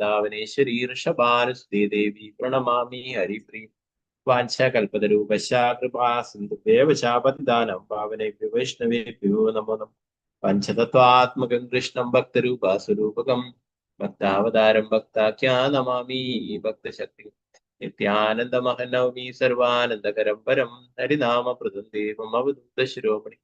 वृंदावनेश्वरी ऋषभानुसुते देवी प्रणमामि हरिप्रिय वाञ्छाकल्पतरूपश्च कृपा सिन्धुभ्येव च पतितानां पावनेभ्यो वैष्णवेभ्यो नमो नमः। पञ्चतत्त्वात्मकं कृष्णं भक्तरूपासुरूपकं भक्तावतारं भक्ताख्या नमामि भक्तशक्तिं नित्यानन्दमहनवमी सर्वानन्दकरं परं हरिनामप्रदं देवम् अवधूतशिरोमणि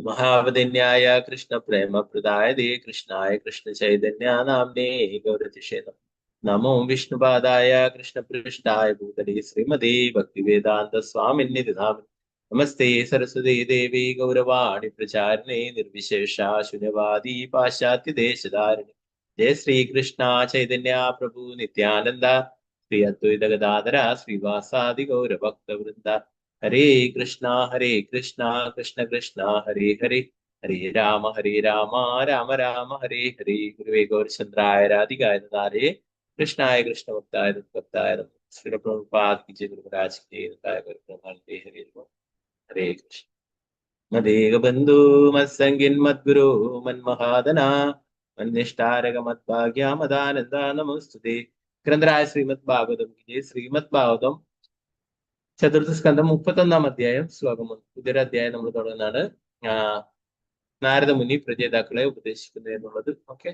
महावदन्याय कृष्णप्रेमप्रदाय दे कृष्णाय कृष्णचैतन्या नाम्ने गौरतिषे नमो विष्णुपादाय कृष्णपृष्ठाय भूतले श्रीमते भक्तिवेदान्त स्वामिन्निधि नामिने नमस्ते सरस्वती देवी गौरवाणि प्रचारिणे निर्विशेषा शून्यवादी पाश्चात्य देशधारिणे जय श्री कृष्ण चैतन्य प्रभु नित्यानंद श्री अद्वैत गदाधर श्रीवासादि गौर भक्त वृंद हरे कृष्णा कृष्ण कृष्णा हरे हरे हरे राम राम राम हरे हरे गुरुवे गौरचंद्राय राधिकाय दारे कृष्णाय कृष्ण भक्ताय भक्ताय श्री प्रभुपाद की जय गुरुराज की जय हरे हरे हरे कृष्ण मदेग बंधु मत्संगिन मद्गुरु मन्महादना मन्निष्ठारग मद्भाग्या मदानंद नमोस्तुते ഗ്രന്ഥരായ ശ്രീമദ് ഭാഗവതം ശ്രീമദ് ഭാഗവതം ചതുർത്ഥ സ്കന്ധം 31-ാം അധ്യായം ശ്ലോകം 1. പുതിയൊരു അധ്യായം നമ്മൾ തുടങ്ങുന്നതാണ്. നാരദ മുനി പ്രജേതാക്കളെ ഉപദേശിക്കുന്നത് എന്നുള്ളത്. ഓക്കെ,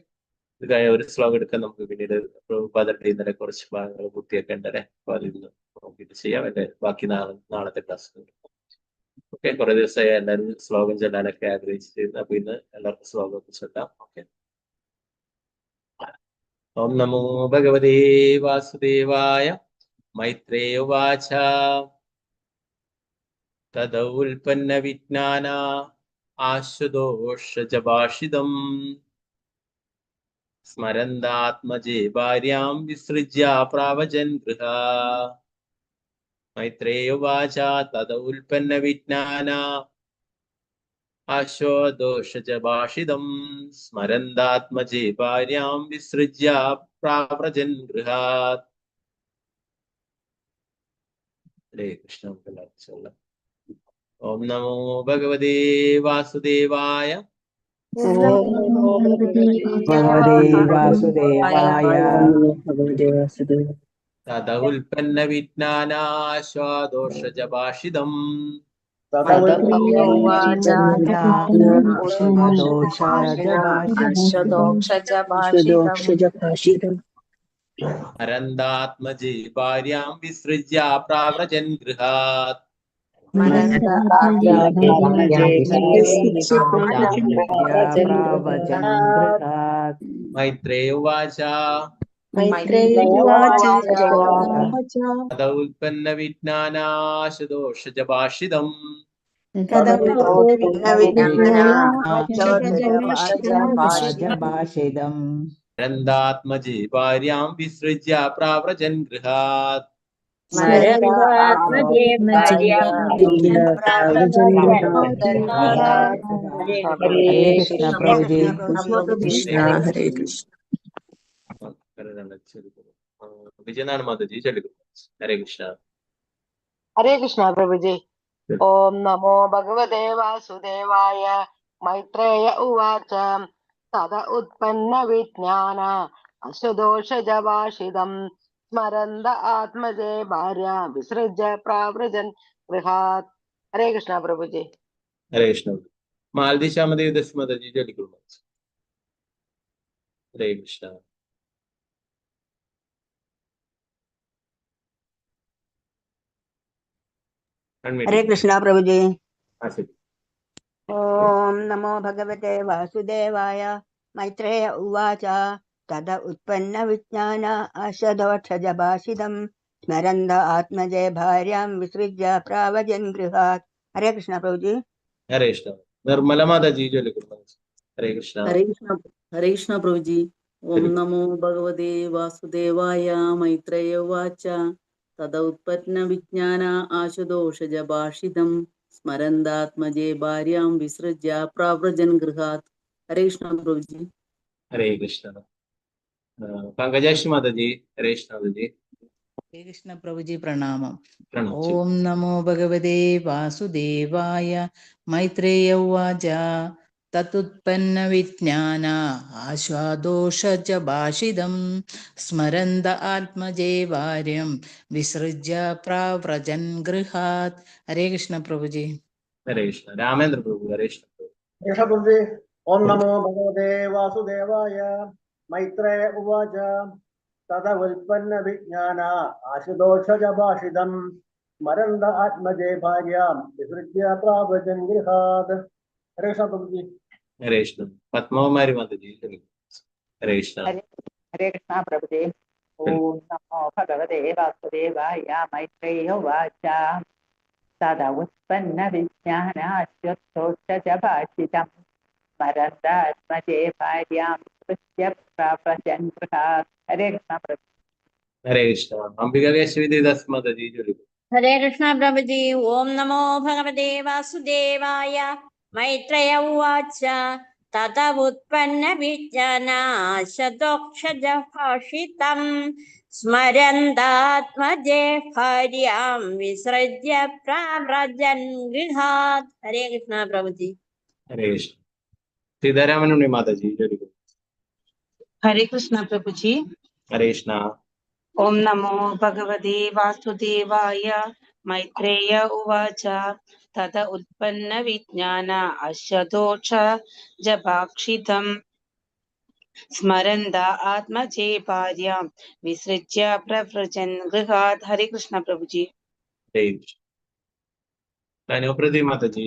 ഇതായ ഒരു ശ്ലോകം എടുക്കാൻ നമുക്ക് പിന്നീട് പ്രഭുപാദരുടെ ഇന്നലെ കുറച്ച് ഭാഗങ്ങൾ പൂർത്തിയാക്കേണ്ടല്ലേ. അപ്പൊ അതിൽ നിന്ന് നോക്കിയിട്ട് ചെയ്യാം. എന്റെ ബാക്കി നാളത്തെ ക്ലാസ്. ഓക്കെ, കുറെ ദിവസമായി എല്ലാവരും ശ്ലോകം ചൊല്ലാനൊക്കെ ആഗ്രഹിച്ചിരുന്നു. അപ്പൊ ഇന്ന് എല്ലാവർക്കും ശ്ലോകമൊക്കെ ചൊല്ലാം. ഓക്കെ. ഓം നമോ ഭഗവതേ വാസുദേവായ. മൈത്രേയ ഉവാച തദൗൽപന്ന വിജ്ഞാന ആശുദോഷജഭാഷിതം സ്മരന്താത്മജേ ഭാര്യാം വിസൃജ്യ പ്രാവജൻ ഗൃഹ. മൈത്രേയ ഉവാച തദൗൽപന്ന വിജ്ഞാന ആശോദോഷജഭാഷിതം സ്മരന്താത്മജേ ഭാര്യാം വിസൃജ്യ പ്രാവ്രജൻ ഗൃഹാത്. ഹരേ കൃഷ്ണ. ഓം നമോ ഭഗവതേ വാസുദേവായ. തദൗൽപന്ന വിജ്ഞാനാശ്വാദോഷജഭാഷിതം സ്മരന്താത്മജേ ഭാര്യാം വിസൃജ്യ പ്രാവ്രജൻ ഗൃഹാത്. മൈത്രേയ ഉവാച തദൗൽപന്ന വിജ്ഞാനാശുദോഷജഭാഷിതം സ്മരന്താത്മജേ ഭാര്യാം വിസൃജ്യ പ്രാവ്രജൻ ഗൃഹാത്. ഹരേ കൃഷ്ണ. വിജയനാണ് മാതാജി ചൊല്ലിക്കും. ഹരേ കൃഷ്ണ. ഹരേ കൃഷ്ണ പ്രഭുജി. ഓം നമോ ഭഗവതേ വാസുദേവായ. മൈത്രേയ ഉവാച തദ ഉത്പന്ന വിജ്ഞാന അശുദോഷജഭാഷിതം സ്മരന്ത ആത്മജേ ഭാര്യ വിസൃജ്യ പ്രാവ്രജൻ ഗൃഹാത്. ഹരേ കൃഷ്ണ പ്രഭുജി. ഹരേ കൃഷ്ണ. മാലതി ശ്യാമദേവി ദസ് മാതാജി ചൊല്ലിക്കും. ഹരേ കൃഷ്ണ. ഹരേ കൃഷ്ണ പ്രഭുജി. ഓം നമോ ഭഗവതേ വാസുദേവായ. മൈത്രേയ ഉവാച തദ ഉത്പന്ന വിജ്ഞാന അശദോഷജഭാഷിതം സ്മരന്ത ആത്മജേ ഭാര്യാം വിസൃജ്യ പ്രാവജൻ ഗൃഹാത്. ഹരേ കൃഷ്ണ പ്രഭുജി. ഹരേ കൃഷ്ണ. നിർമ്മല മാതാജി ചൊല്ലിക്കും. ഹരേ കൃഷ്ണ. ഹരേ കൃഷ്ണ പ്രഭുജി. ഓം നമോ ഭഗവതേ വാസുദേവായ. മൈത്രേയ ഉവാച തദ ഉത്പന്ന വിജ്ഞാന ആശുദോഷജഭാഷിതം സ്മരന്താത്മജേ ഭാര്യാം വിസൃജ്യ പ്രാവ്രജൻ ഗൃഹാത്. ഹരേ കൃഷ്ണ പ്രഭുജി. ഹരേ കൃഷ്ണ. പങ്കജാക്ഷി മാതാജി. ഹരേ കൃഷ്ണ മാതാജി. ഹരേ കൃഷ്ണ പ്രഭുജി. പ്രണാമം. ഓം നമോ ഭഗവതേ വാസുദേവായ. മൈത്രേയ ഉവാച തതുത്പന്ന ആശ്വാദോഷ ഭാഷിതം സ്മരന്ത ആത്മജേ വാര്യം വിസൃജ്യ പ്രാവ്രജൻ ഗൃഹാത്. ഹരേ കൃഷ്ണ പ്രഭുജി. ഹരേ കൃഷ്ണ. രാമേന്ദ്ര പ്രഭു. ഹരേ കൃഷ്ണ പ്രഭു. ഋഷഭുജി. ഓം നമോ ഭഗവതേ വാസുദേവായ. മൈത്രേയ ഉവാച തത ഉൽപ്പന്ന വിജ്ഞാന ആശുദോഷജ ഭാഷിതം സ്മരന്ത ആത്മജേ ഭാര്യാം വിസൃജ്യ പ്രാവ്രജൻ ഗൃഹാത്. ഹരേ കൃഷ്ണ പ്രഭുജി. ഹരേ കൃഷ്ണ. പത്മകുമാരി മാതാജി. ഹരേ കൃഷ്ണ. ഹരേ കൃഷ്ണ പ്രഭുജേ. ഓം നമോ ഭഗവതേ വാസുദേവായ. മൈത്രേയ ഉവാച തദ ഉത്പന്ന വിജ്ഞാനാശ്വത്തോഷജ ഭാഷിതം സ്മരന്താത്മജേ ഭാര്യാം വിസൃജ്യ പ്രാവ്രജൻ ഗൃഹാത്. ഹരേ കൃഷ്ണ പ്രഭു. ഹരേ കൃഷ്ണ. അംബിക കേശവി ദാസ് മാതാജി. ഹരേ കൃഷ്ണ പ്രഭുജി. ഓം നമോ ഭഗവതേ വാസുദേവായ. മൈത്രേയ ഉവാച തത ഉത്പന്ന വിജ്ഞാനാശദോക്ഷജ ഭാഷിതം സ്മരന്താത്മജേ ഭാര്യാം വിസൃജ്യ പ്രാവ്രജൻ ഗൃഹാത്. ഹരേ കൃഷ്ണ പ്രഭുജി. ഹരേ കൃഷ്ണ. സീതാരാമനുണ്ണി മാതാജി. ഹരേ കൃഷ്ണ പ്രഭുജി. ഹരേ കൃഷ്ണ. ഓം നമോ ഭഗവതേ വാസുദേവായ. മൈത്രേയ ഉവാച തത ഉത്പന്ന വിജ്ഞാന അശദോഷജ ഭാഷിതം സ്മരന്ത ആത്മജേ ഭാര്യാം വിസൃജ്യ പ്രവ്രജൻ ഗൃഹാത്. ഹരേ കൃഷ്ണ പ്രഭുജി. ഹരേ കൃഷ്ണ. അനുപ്രതി മാതാജി.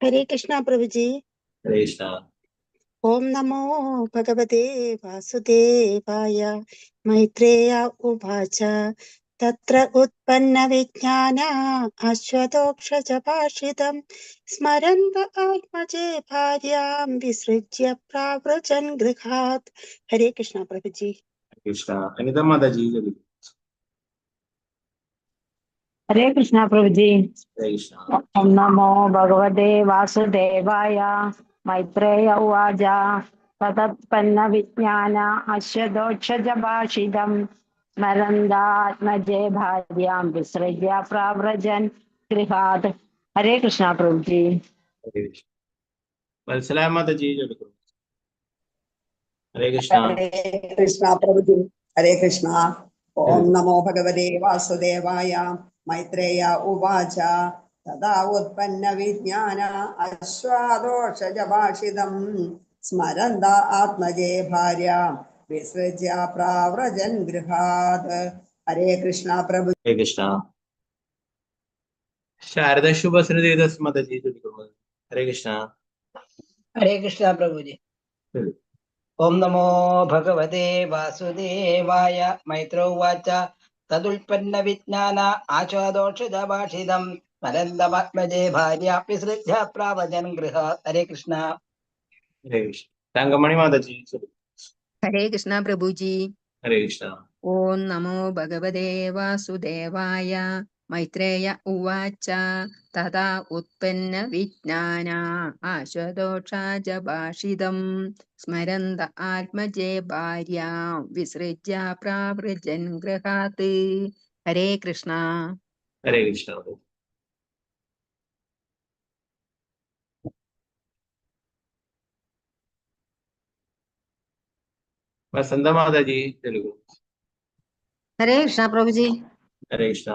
ഹരേ കൃഷ്ണ പ്രഭുജി. ഹരേ കൃഷ്ണ. ഓം നമോ ഭഗവതേ വാസുദേവായ. മൈത്രേയ ഉവാച തത്ര ഉത്പന്ന വിജ്ഞാന അശ്വതോക്ഷജ ഭാഷിതം സ്മരന്ത ആത്മജേ ഭാര്യാം വിസൃജ്യ പ്രാവ്രജൻ ഗൃഹാത്. ഹരേ കൃഷ്ണ പ്രഭുജി. കൃഷ്ണ. അനിത മാതാജി. ഹരേ കൃഷ്ണ പ്രഭുജി. ഹരേ കൃഷ്ണ. ഓം നമോ ഭഗവതേ വാസുദേവായ. മൈത്രേയ ഉവാച തദുത്പന്ന വിജ്ഞാന അശ്വതോഷജ ഭാഷിതം സ്മരന്താത്മജേ ഭാര്യാം വിസൃജ്യ പ്രാവ്രജൻ ഗൃഹാത്. ഹരേ കൃഷ്ണ പ്രഭുജി. ഹരേ കൃഷ്ണ. വത്സല മാതാജി. ഹരേ കൃഷ്ണ. ഹരേ കൃഷ്ണ പ്രഭുജി. ഹരേ കൃഷ്ണ. ഓം നമോ ഭഗവതേ വാസുദേവായ. മൈത്രേയ ഉവാച തഥാ ഉത്പന്ന വിജ്ഞാന അശ്വാദോഷജ ഭാഷിതം സ്മരന്ത ആത്മജേ ഭാര്യ വിസൃജ്യ പ്രാവ്രജൻ ഗൃഹാത്. ഹരേ കൃഷ്ണ പ്രഭു. ഹരേ കൃഷ്ണ. ശാരദ ശുഭശ്രുതി ദാസ് മാതാജി. ഹരേ കൃഷ്ണ. ഹരേ കൃഷ്ണ പ്രഭുജി. ഓം നമോ ഭഗവതേ വാസുദേവായ. മൈത്രോ ഉവാച തദുൽപ്പന്ന വിജ്ഞാന ആശ്വാദോഷജ ഭാഷിതം സ്മരന്തമാത്മജേ ഭാര്യ വിസൃജ്യ പ്രാവജൻ ഗൃഹാത്. ഹരേ കൃഷ്ണ. ഹരേ കൃഷ്ണ. തങ്കമണി മാതാജി. ഹരേ കൃഷ്ണ പ്രഭുജി. ഹരേ കൃഷ്ണ. ഓം നമോ ഭഗവതേ വാസുദേവായ. മൈത്രേയ ഉവാച തഥാ ഉത്പന്ന വിജ്ഞാന ആശ്വതോഷജ ഭാഷിതം സ്മരന്ത ആത്മജേ ഭാര്യാം വിസൃജ്യ പ്രാവ്രജൻ ഗൃഹാത്. ഹരേ കൃഷ്ണ. ഹരേ കൃഷ്ണ. വസന്ത മാതാജി. തെലുഗു. ഹരേ കൃഷ്ണ പ്രഭുജി. ഹരേ കൃഷ്ണ.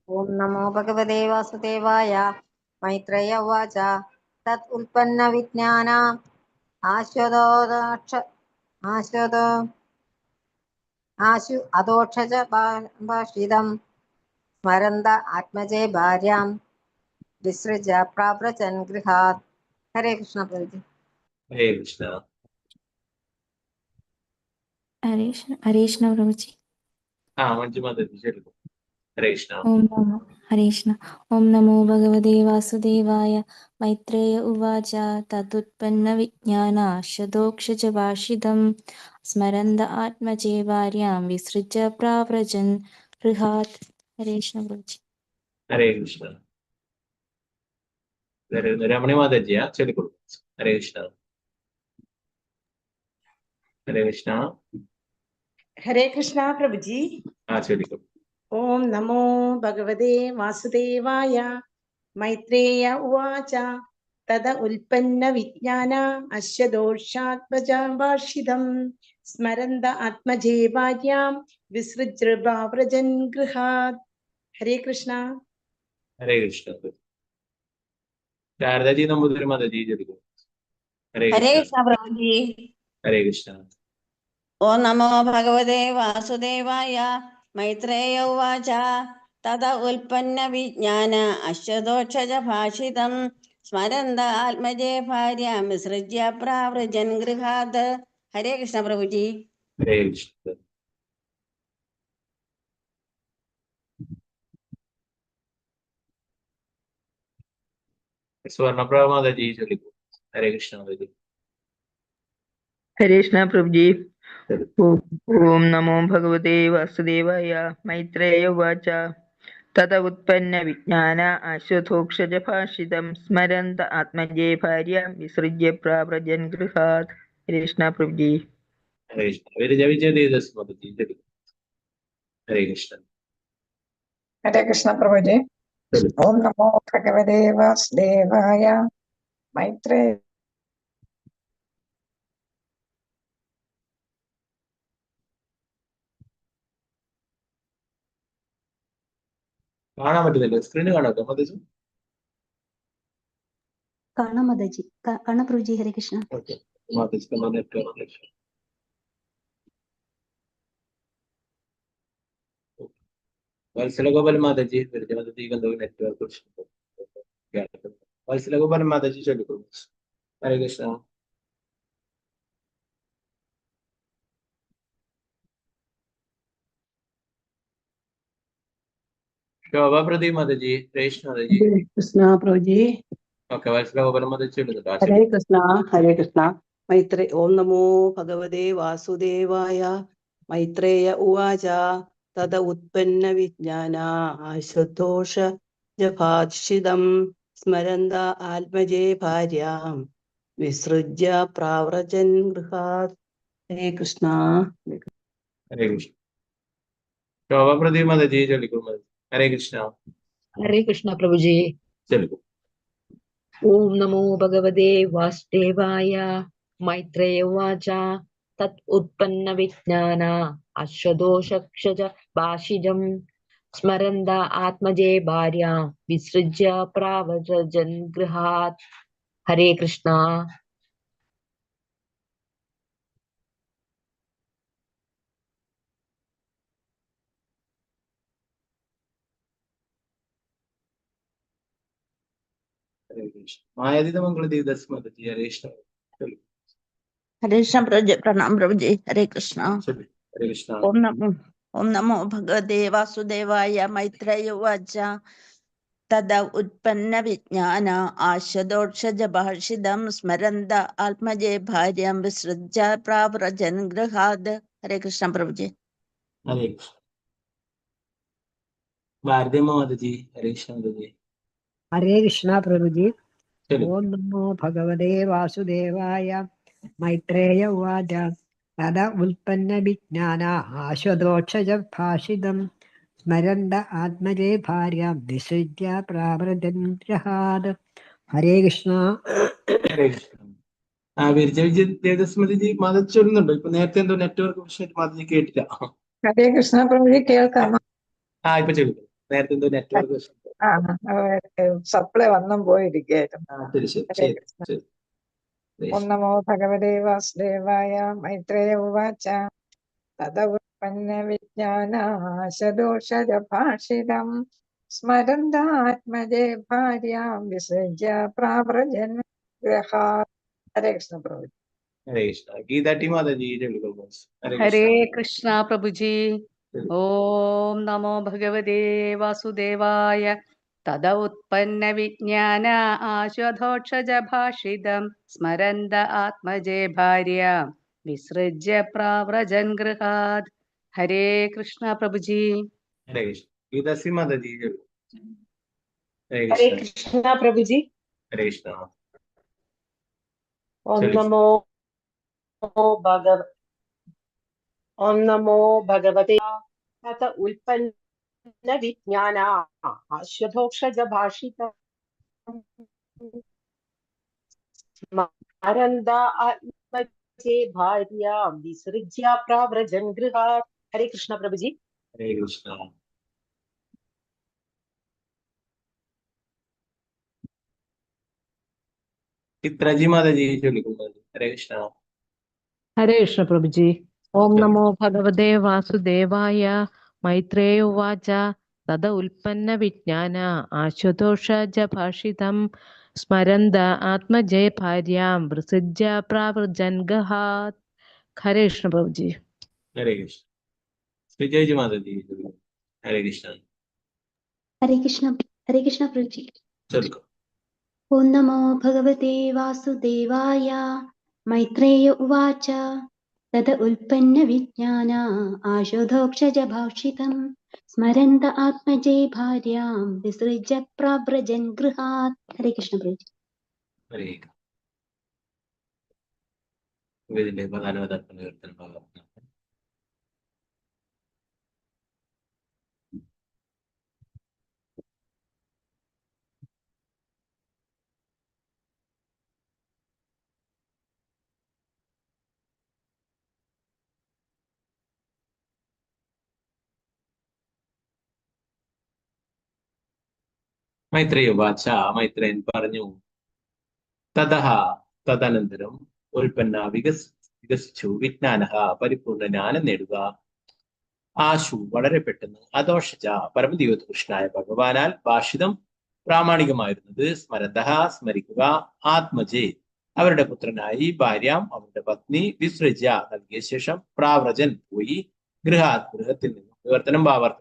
ഓം നമോ ഭഗവതേ വാസുദേവായ. മൈത്രേയ ഉവാച തത് ഉൽപ്പന്ന വിജ്ഞാന അദോക്ഷജ ഭാഷിതം സ്മരന്ത ആത്മജേ ഭാര്യാം വിസൃജ്യ പ്രാവ്രജൻ ഗൃഹാത്. ഹരേ കൃഷ്ണ പ്രഭുജി. ഹരേ കൃഷ്ണ. ഹരേ കൃഷ്ണ പ്രഭുജി. മഞ്ജു മാതാജി. ഹരേ കൃഷ്ണ. ഹരേ കൃഷ്ണ. ഓം നമോ ഭഗവതേ വാസുദേവായ. മൈത്രേയ ഉവാച തതുത്പന്ന വിജ്ഞാന ശതോക്ഷജ ഭാഷിതം സ്മരന്ത ആത്മജേ ഭാര്യാം വിസൃജ്യ പ്രാവ്രജൻ ഗൃഹാത്. ഹരേ കൃഷ്ണ പ്രഭുജി. ഹരേ കൃഷ്ണ. രമണി മാതാജിയാ ചൊല്ലിക്കൊള്ളു. ഹരേ കൃഷ്ണ. ഹരേ കൃഷ്ണ. ഹരേ കൃഷ്ണ പ്രഭുജി. ചൊല്ലിക്കൊള്ളു. ഓം നമോ ഭഗവതേ വാസുദേവായ. മൈത്രേയ ഉവാച തദ ഉൽപ്പന്ന വിജ്ഞാന അശ്വദോഷാത്മജാഭാഷിതം സ്മരന്ത ആത്മജേ ഭാര്യാം വിസൃജ്യഭാവ്രജൻ ഗൃഹാത്. ഹരേ കൃഷ്ണ. ഹരേ കൃഷ്ണ. ശാരദാജി നമ്പൂതിരി മാതാജി ചൊല്ലിക്കോ. ഹരേ ഹരേ കൃഷ്ണ. കൃഷ്ണ പ്രഭുജി. ഹരേ കൃഷ്ണ. ഓം നമോ ഭഗവതേ വാസുദേവായ. മൈത്രേയ ഉവാച തത ഉൽപ്പന്ന വിജ്ഞാന അശ്വതോക്ഷജ ഭാഷിതം സ്മരന്ത ആത്മജേ ഭാര്യ വിസൃജ്യ പ്രാവൃജൻ ഗൃഹാത്. ഹരേ കൃഷ്ണ പ്രഭുജി. ഹരേ കൃഷ്ണ. സ്വർണപ്രഭ മാതാജി ചൊല്ലിക്കോ. ഹരേ കൃഷ്ണ മാതാജി. ഹരേ കൃഷ്ണ പ്രഭുജി. ഓം നമോ ഭഗവതേ വാസുദേവായ. മൈത്രേയ ഉവാച തത ഉത്പന്ന വിജ്ഞാന അശ്വതോക്ഷജ ഭാഷിതം സ്മരന്ത ആത്മജേ ഭാര്യ വിസൃജ്യ പ്രാവ്രജൻ ഗൃഹാത്. ഹരേ കൃഷ്ണ പ്രഭുജി. ഹരേ കൃഷ്ണ. വിരജ വിജയ ദേവദാസ് മാതാജി ചൊല്ലിക്കോ. ഹരേ കൃഷ്ണ. ഹരേ കൃഷ്ണ പ്രഭുജി. ഓം നമോ ഭഗവതേ വാസുദേവായ. മൈത്രേയ കാണാൻ പറ്റുന്നില്ല, സ്ക്രീന് കാണാട്ടോ മാതാജി? കാണാം മാതാജി, കാണാം പ്രഭുജി. ഹരേ കൃഷ്ണ. ഓക്കെ മാതാജി നെറ്റ് വത്സലഗോപാൽ മാതാജി വിരജ മാതാജി എന്തോ നെറ്റ്വർക്ക് വത്സലഗോപാൽ മാതാജി ചൊല്ലിക്കോ. ഹരേ കൃഷ്ണ. ശോഭ പ്രദീപ് മാതാജി. കൃഷ്ണ മാതാജി. കൃഷ്ണ പ്രഭുജി. ഓക്കെ വത്സലഗോപാൽ മാതാജി ചൊല്ലുന്നുണ്ടോ? ഹരേ കൃഷ്ണ. ഹരേ കൃഷ്ണ. മൈത്രേ ഓം നമോ ഭഗവതേ വാസുദേവായ. മൈത്രേയ ഉവാച തത ഉത്പന്ന വിജ്ഞാന അശ്വതോഷ ജഭാഷിതം സ്മരന്ത ആത്മജേ ഭാര്യാം വിസൃജ്യ പ്രാവ്രജൻ ഗൃഹാത്. ഹരേ കൃഷ്ണ. ഹരേ കൃഷ്ണ. ശോഭ പ്രദീപ് മാതാജി ചൊല്ലിക്കോ. ഹരേ കൃഷ്ണ. ഹരേ കൃഷ്ണ പ്രഭുജി. ചൊല്ലിക്കോ. ഓം നമോ ഭഗവതേ വാസുദേവായ. മൈത്രേയ ഉവാച തത് ഉത്പന്ന വിജ്ഞാന അശ്വതോഷക്ഷജ ഭാഷിതം സ്മരന്ത ആത്മജേ ഭാര്യ വിസൃജ്യ പ്രാവ്രജൻ ഗൃഹാത്. ഹരേ കൃഷ്ണ. ഹരേ കൃഷ്ണ. മായാതീത മംഗള ദേവദാസ് മാതാജി. ഹരേ കൃഷ്ണ. ഹരേ കൃഷ്ണ പ്രഭുജി. പ്രണാം പ്രഭുജി. ഹരേ കൃഷ്ണ. ഹരേ കൃഷ്ണ. ഓം നമോ ഭഗവതേ വാസുദേവായ. മൈത്രേയ ഉവാച തദ ഉത്പന്ന വിജ്ഞാന ആശ്വതോക്ഷജ ഭാഷിതം സ്മരന്ത ആത്മജേ ഭാര്യാം വിസൃജ്യ പ്രാവ്രജൻ ഗൃഹാത്. ഹരേ കൃഷ്ണ പ്രഭുജി. ഹരേ കൃഷ്ണ. ഭാരതീയ മാതാജി. ഹരേ കൃഷ്ണ മാതാജി. ഹരേ കൃഷ്ണ പ്രഭുജി. ഓം നമോ ഭഗവതേ വാസുദേവായ. മൈത്രേയ ഉവാച തദ ഉൽപ്പന്ന വിജ്ഞാന ആശ്വതോക്ഷജ ഭാഷിതം സ്മരന്ത ആത്മജേ ഭാര്യാം വിസൃജ്യ പ്രാവ്രജൻ ഗൃഹാത്. ഹരേ കൃഷ്ണ. ഹരേ കൃഷ്ണ. വിരജ വിജയ ദേവദാസ് മാതാജി മാതാജി ചൊല്ലുന്നുണ്ടോ? ഇപ്പൊ നേരത്തെ എന്തോ നെറ്റ്വർക്ക് പ്രശ്നമായിട്ട് മാതാജി കേട്ടില്ല. ഹരേ കൃഷ്ണ പ്രഭുജി. കേൾക്കാമോ? ഇപ്പൊ ചൊല്ലിക്കോ. നേരത്തെ എന്തോ നെറ്റ്വർക്ക് പ്രശ്നം. സപ്ലൈ വന്നും പോയിരിക്കുകയായിരുന്നു. ശരി ശരി ഹരേ ശരി കൃഷ്ണ. ശരി. ഓം നമോ ഭഗവതേ വാസുദേവായ. മൈത്രേയ ഉവാച തദ ഉത്പന്ന വിജ്ഞാനാശദോഷജ ഭാഷിതം സ്മരന്ത ആത്മജേ ഭാര്യാം വിസൃജ്യ പ്രാവ്രജൻ ഗൃഹാത്. ഹരേ കൃഷ്ണ പ്രഭു. ഹരേ കൃഷ്ണ. ഗീതാട്ടി മാതാജി ചൊല്ലിക്കോ. ഹരേ ഹരേ കൃഷ്ണ. കൃഷ്ണ പ്രഭുജി. ഓം നമോ ഭഗവതേ വാസുദേവായ. തദ ഉത്പന്ന വിജ്ഞാന ആശ്വതോക്ഷജ ഭാഷിതം സ്മരന്ത ആത്മജേ ഭാര്യ വിസൃജ്യ പ്രാവ്രജൻ ഗൃഹാത്. ഹരേ കൃഷ്ണ പ്രഭുജി. ഹരേ കൃഷ്ണ. ഗീതാശ്രീ മാതാജി ചൊല്ലിക്കോ. ഹരേ ഹരേ കൃഷ്ണ. കൃഷ്ണ പ്രഭുജി. ഹരേ കൃഷ്ണ. ഓം ചൊല്ലിക്കോ. നമോ ഭഗവതേ തത ഉൽപ്പന്ന വിജ്ഞാന അശ്വതോക്ഷജ ഭാഷിതം സ്മരന്ത ആത്മജേ ഭാര്യാം വിസൃജ്യ പ്രാവ്രജൻ ഗൃഹാത്. ഹരേ കൃഷ്ണ പ്രഭുജി. ഹരേ കൃഷ്ണ. ചിത്രജി മാതാജി ചൊല്ലിക്കൊണ്ടു. ഹരേ കൃഷ്ണ. ഹരേ കൃഷ്ണ പ്രഭുജി. ഓം നമോ ഭഗവതേ വാസുദേവായ. മൈത്രേയ ഉവാച തത ഉൽപ്പന്ന വിജ്ഞാന ആശുതോഷ ഭാഷിതം സ്മരന്ത ആത്മജയ ഭാര്യാം വിസൃജ്യ പ്രാവൃജൻ ഗഹാത്. ഹരേ കൃഷ്ണ പ്രഭുജി. ഹരേ കൃഷ്ണ. ശ്രീജയജി മാതാജി ചൊല്ലിക്കൊണ്ടു. ഹരേ കൃഷ്ണ. ഹരേ കൃഷ്ണ പ്രഭുജി. ചൊല്ലിക്കോ. ഓം നമോ ഭഗവതേ വാസുദേവായ. മൈത്രേയ ഉവാച തത ഉൽപ്പന്ന വിജ്ഞാന ആശുതോക്ഷജ ഭാഷിതം സ്മരന്ത ആത്മജേ ഭാര്യാം വിസൃജ്യ പ്രാവ്രജൻ ഗൃഹാത്. ഹരേ കൃഷ്ണ പ്രഭുജി. ഹരേ കൃഷ്ണ. ഇതിന്റെ പ്രധാനപ്പെട്ട ഭാഗം മൈത്രേയ ഉവാച. മൈത്രേയൻ പറഞ്ഞു. തതഃ തദനന്തരം ഉൽപ്പന്ന വികസിച്ചു വിജ്ഞാന പരിപൂർണ്ണ ജ്ഞാനം നേടുക. ആശു വളരെ പെട്ടെന്ന് അദോഷജ പരമദിവ്യകൃഷ്ണനായ ഭഗവാനാൽ ഭാഷിതം പ്രാമാണികമായിരുന്നത്. സ്മരന്തഃ സ്മരിക്കുക. ആത്മജെ അവരുടെ പുത്രനായി, ഭാര്യാം അവരുടെ പത്നി, വിസൃജ്യ നൽകിയ ശേഷം, പ്രാവ്രജൻ പോയി, ഗൃഹത്തിൽ നിന്നും. വിവർത്തനം ഭാവാർത്ഥം.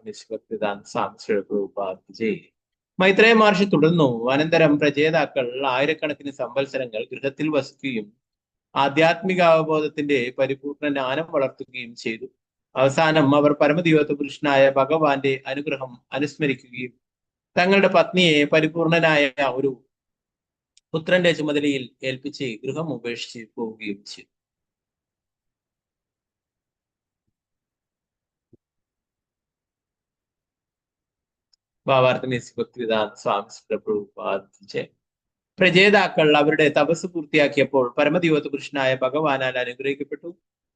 മൈത്രേയ മഹർഷി തുടർന്നു. അനന്തരം പ്രചേതാക്കൾ ആയിരക്കണക്കിന് സംവത്സരങ്ങൾ ഗൃഹത്തിൽ വസിക്കുകയും ആധ്യാത്മിക അവബോധത്തിന്റെ പരിപൂർണ ജ്ഞാനം വളർത്തുകയും ചെയ്തു. അവസാനം അവർ പരമദിവ്യകൃഷ്ണനായ ഭഗവാന്റെ അനുഗ്രഹം അനുസ്മരിക്കുകയും തങ്ങളുടെ പത്നിയെ പരിപൂർണനായ ഒരു പുത്രന്റെ ചുമതലയിൽ ഏൽപ്പിച്ച് ഗൃഹം ഉപേക്ഷിച്ച് പോവുകയും ചെയ്തു. പ്രചേതാക്കൾ അവരുടെ തപസ് പൂർത്തിയാക്കിയപ്പോൾ പരമദിവ്യകൃഷ്ണനായ ഭഗവാനാൽ അനുഗ്രഹിക്കപ്പെട്ടു.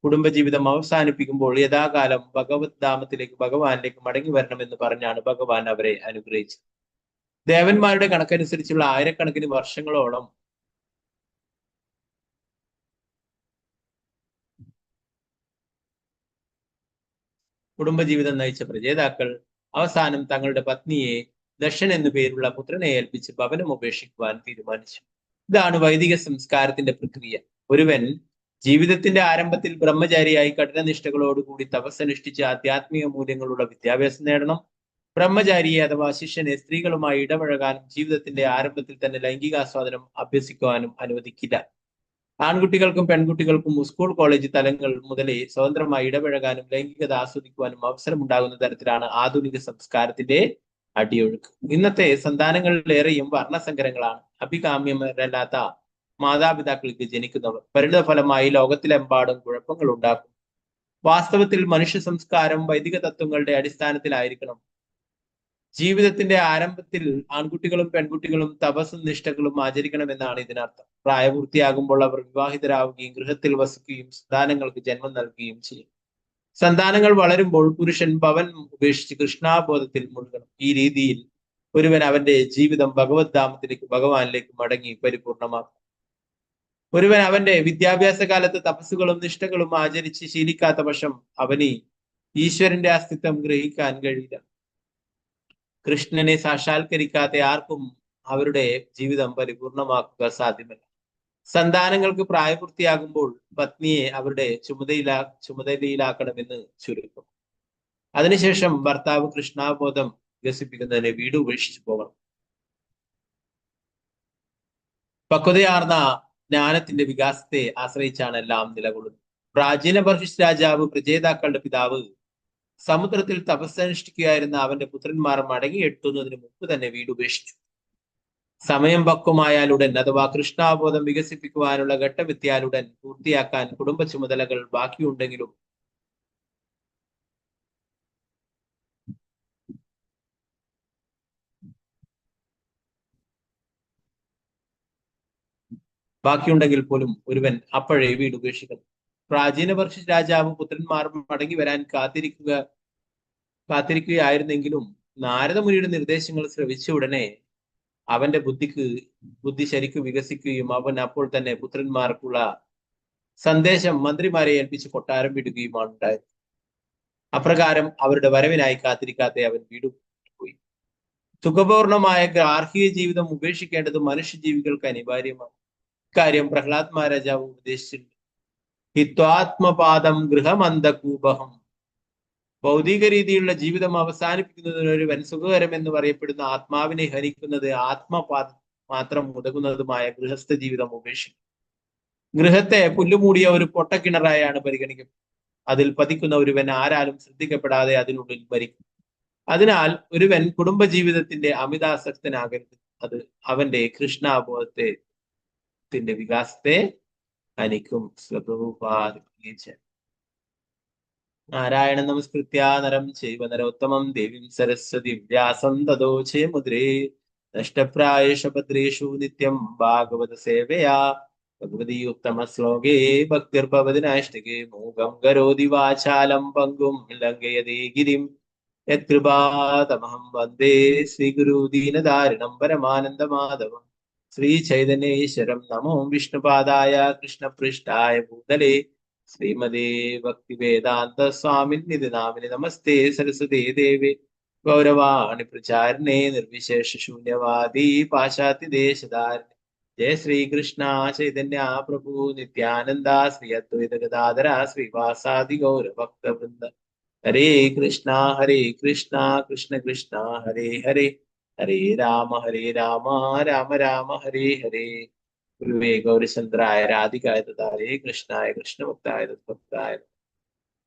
കുടുംബജീവിതം അവസാനിപ്പിക്കുമ്പോൾ യഥാകാലം ഭഗവത് ധാമത്തിലേക്ക് ഭഗവാനിലേക്ക് മടങ്ങി വരണമെന്ന് പറഞ്ഞാണ് ഭഗവാൻ അവരെ അനുഗ്രഹിച്ചത്. ദേവന്മാരുടെ കണക്കനുസരിച്ചുള്ള ആയിരക്കണക്കിന് വർഷങ്ങളോളം കുടുംബജീവിതം നയിച്ച പ്രചേതാക്കൾ അവസാനം തങ്ങളുടെ പത്നിയെ ദക്ഷൻ എന്നു പേരുള്ള പുത്രനെ ഏൽപ്പിച്ച് ഭവനം ഉപേക്ഷിക്കുവാൻ തീരുമാനിച്ചു. ഇതാണ് വൈദിക സംസ്കാരത്തിന്റെ പ്രക്രിയ. ഒരുവൻ ജീവിതത്തിന്റെ ആരംഭത്തിൽ ബ്രഹ്മചാരിയായി കഠിനനിഷ്ഠകളോടുകൂടി തപസ്സനുഷ്ഠിച്ച് ആധ്യാത്മിക മൂല്യങ്ങളുള്ള വിദ്യാഭ്യാസം നേടണം. ബ്രഹ്മചാരിയെ അഥവാ ശിഷ്യനെ സ്ത്രീകളുമായി ഇടപഴകാനും ജീവിതത്തിന്റെ ആരംഭത്തിൽ തന്നെ ലൈംഗികാസ്വാദനം അഭ്യസിക്കുവാനും അനുവദിക്കില്ല. ആൺകുട്ടികൾക്കും പെൺകുട്ടികൾക്കും സ്കൂൾ കോളേജ് തലങ്ങൾ മുതലേ സ്വതന്ത്രമായി ഇടപഴകാനും ലൈംഗികത ആസ്വദിക്കുവാനും അവസരമുണ്ടാകുന്ന തരത്തിലാണ് ആധുനിക സംസ്കാരത്തിന്റെ അടിയൊഴുക്ക്. ഇന്നത്തെ സന്താനങ്ങളിലേറെയും വർണ്ണസങ്കരങ്ങളാണ്. അഭികാമ്യമല്ലാത്ത മാതാപിതാക്കൾക്ക് ജനിക്കുന്നവർ പരിണതഫലമായി ലോകത്തിലെമ്പാടും കുഴപ്പങ്ങൾ ഉണ്ടാക്കും. വാസ്തവത്തിൽ മനുഷ്യ സംസ്കാരം വൈദിക തത്വങ്ങളുടെ അടിസ്ഥാനത്തിലായിരിക്കണം. ജീവിതത്തിന്റെ ആരംഭത്തിൽ ആൺകുട്ടികളും പെൺകുട്ടികളും തപസ്സും നിഷ്ഠകളും ആചരിക്കണമെന്നാണ് ഇതിനർത്ഥം. പ്രായപൂർത്തിയാകുമ്പോൾ അവർ വിവാഹിതരാവുകയും ഗൃഹത്തിൽ വസിക്കുകയും സന്താനങ്ങൾക്ക് ജന്മം നൽകുകയും ചെയ്യും. സന്താനങ്ങൾ വളരുമ്പോൾ പുരുഷൻ ഭവൻ ഉപേക്ഷിച്ച് കൃഷ്ണാബോധത്തിൽ മുഴുകണം. ഈ രീതിയിൽ ഒരുവൻ അവന്റെ ജീവിതം ഭഗവത് ധാമത്തിലേക്ക് ഭഗവാനിലേക്ക് മടങ്ങി പരിപൂർണമാക്കും. ഒരുവൻ അവന്റെ വിദ്യാഭ്യാസ കാലത്ത് തപസ്സുകളും നിഷ്ഠകളും ആചരിച്ച് ശീലിക്കാത്ത പക്ഷം അവന് ഈശ്വരന്റെ അസ്തിത്വം ഗ്രഹിക്കാൻ കഴിയില്ല. കൃഷ്ണനെ സാക്ഷാത്കരിക്കാത്ത ആർക്കും അവരുടെ ജീവിതം പരിപൂർണമാക്കുക സാധ്യമല്ല. സന്താനങ്ങൾക്ക് പ്രായപൂർത്തിയാകുമ്പോൾ പത്നിയെ അവരുടെ ചുമതലയിലാക്കണമെന്ന് ചുരുക്കം. അതിനുശേഷം ഭർത്താവ് കൃഷ്ണാബോധം വികസിപ്പിക്കുന്നതിന് വീട് ഉപേക്ഷിച്ചു പോകണം. പക്വതയാർന്ന ജ്ഞാനത്തിന്റെ വികാസത്തെ ആശ്രയിച്ചാണ് എല്ലാം നിലകൊള്ളുന്നത്. പ്രാചീന ബർഹിഷ് രാജാവ് പ്രചേതാക്കളുടെ പിതാവ് സമുദ്രത്തിൽ തപസ്സനുഷ്ഠിക്കുകയായിരുന്ന അവന്റെ പുത്രന്മാർ മടങ്ങിയെത്തുന്നതിന് മുമ്പ് തന്നെ വീട് ഉപേക്ഷിച്ചു. സമയം പക്വമായാലുടൻ അഥവാ കൃഷ്ണാബോധം വികസിപ്പിക്കുവാനുള്ള ഘട്ടമെത്തിയാലുടൻ പൂർത്തിയാക്കാൻ കുടുംബ ചുമതലകൾ ബാക്കിയുണ്ടെങ്കിലും ബാക്കിയുണ്ടെങ്കിൽ പോലും ഒരുവൻ അപ്പോഴേ വീട് ഉപേക്ഷിക്കണം. പ്രാചീന വർഷ രാജാവ് പുത്രന്മാർ മടങ്ങി വരാൻ കാത്തിരിക്കുകയായിരുന്നെങ്കിലും നാരദമുനിയുടെ നിർദ്ദേശങ്ങൾ ശ്രവിച്ച ഉടനെ അവന്റെ ബുദ്ധി ശരിക്കും വികസിക്കുകയും അവൻ അപ്പോൾ തന്നെ പുത്രന്മാർക്കുള്ള സന്ദേശം മന്ത്രിമാരെ ഏൽപ്പിച്ച് കൊട്ടാരം വിടുകയുമാണ് ഉണ്ടായത്. അപ്രകാരം അവരുടെ വരവിനായി കാത്തിരിക്കാതെ അവൻ വീട് പോയി. സുഖപൂർണമായ ഗാർഹിക ജീവിതം ഉപേക്ഷിക്കേണ്ടത് മനുഷ്യജീവികൾക്ക് അനിവാര്യമാണ്. കാര്യം പ്രഹ്ലാദ് മഹാരാജാവ് ഉപദേശിച്ചിട്ടുണ്ട്. ഹിത്വാത്മപാദം ഗൃഹമന്ദകൂപഹം. ഭൗതിക രീതിയിലുള്ള ജീവിതം അവസാനിപ്പിക്കുന്നതിന് ഒരുവൻ സുഖകരം എന്ന് പറയപ്പെടുന്ന ആത്മാവിനെ ഹനിക്കുന്നത് ആത്മപാദം മാത്രം ഉതകുന്നതുമായ ഗൃഹസ്ഥ ജീവിതം ഉപേക്ഷിക്കും. ഗൃഹത്തെ പുല്ലുമൂടിയ ഒരു പൊട്ടക്കിണറായാണ് പരിഗണിക്കുന്നത്. അതിൽ പതിക്കുന്ന ഒരുവൻ ആരാലും ശ്രദ്ധിക്കപ്പെടാതെ അതിനുള്ളിൽ മരിക്കും. അതിനാൽ കുടുംബ ജീവിതത്തിന്റെ അമിതാസക്തനാകരുത്. അത് അവന്റെ കൃഷ്ണാബോധത്തിന്റെ വികാസത്തെ ഹനിക്കും. നാരായണ നമസ്കൃത്യ നരം ചൈവ നരോത്തമം ദേവീം സരസ്വതി വ്യാസം തതോ മുദ്രേ നഷ്ടപ്രായേഷു ഭദ്രേഷു നിത്യം ഭാഗവത സേവയാ ഭഗവതി ഉത്തമ ശ്ലോകേ ഭക്തിർഭവതി നൈഷ്ഠികേ മൂകം കരോതി വാചാലം പങ്കും ലംഘയതേ ഗിരിം യത്കൃപാതമഹം വന്ദേ ശ്രീഗുരു ദീനധാരിണം പരമാനന്ദമാധവം ശ്രീ ചൈതന്യേശ്വരം. നമോ വിഷ്ണുപാദായ കൃഷ്ണപൃഷ്ഠായ ഭൂതലേ ശ്രീമതേ ഭക്തിവേദാന്ത സ്വാമിനിധി നാമിനി നമസ്തേ സരസ്വതീ ദേവി ഗൗരവാണി പ്രചാരിണേ നിർവിശേഷ ശൂന്യവാദി പാശ്ചാത്യദേശധാരിണി. ജയ ശ്രീകൃഷ്ണ ചൈതന്യ പ്രഭു നിത്യാനന്ദ ശ്രീ അദ്വൈത ഗദാധര ശ്രീവാസാദി ഗൗരഭക്തവൃന്ദ. ഹരേ കൃഷ്ണ കൃഷ്ണ കൃഷ്ണ ഹരേ ഹരേ ഹരേ രാമ രാമ രാമ ഹരേ ഹരേ. ഗുരുവേ ഗൗരചന്ദ്രായ രാധികായ ഹരേ കൃഷ്ണായ കൃഷ്ണഭക്തായ ഭക്തായ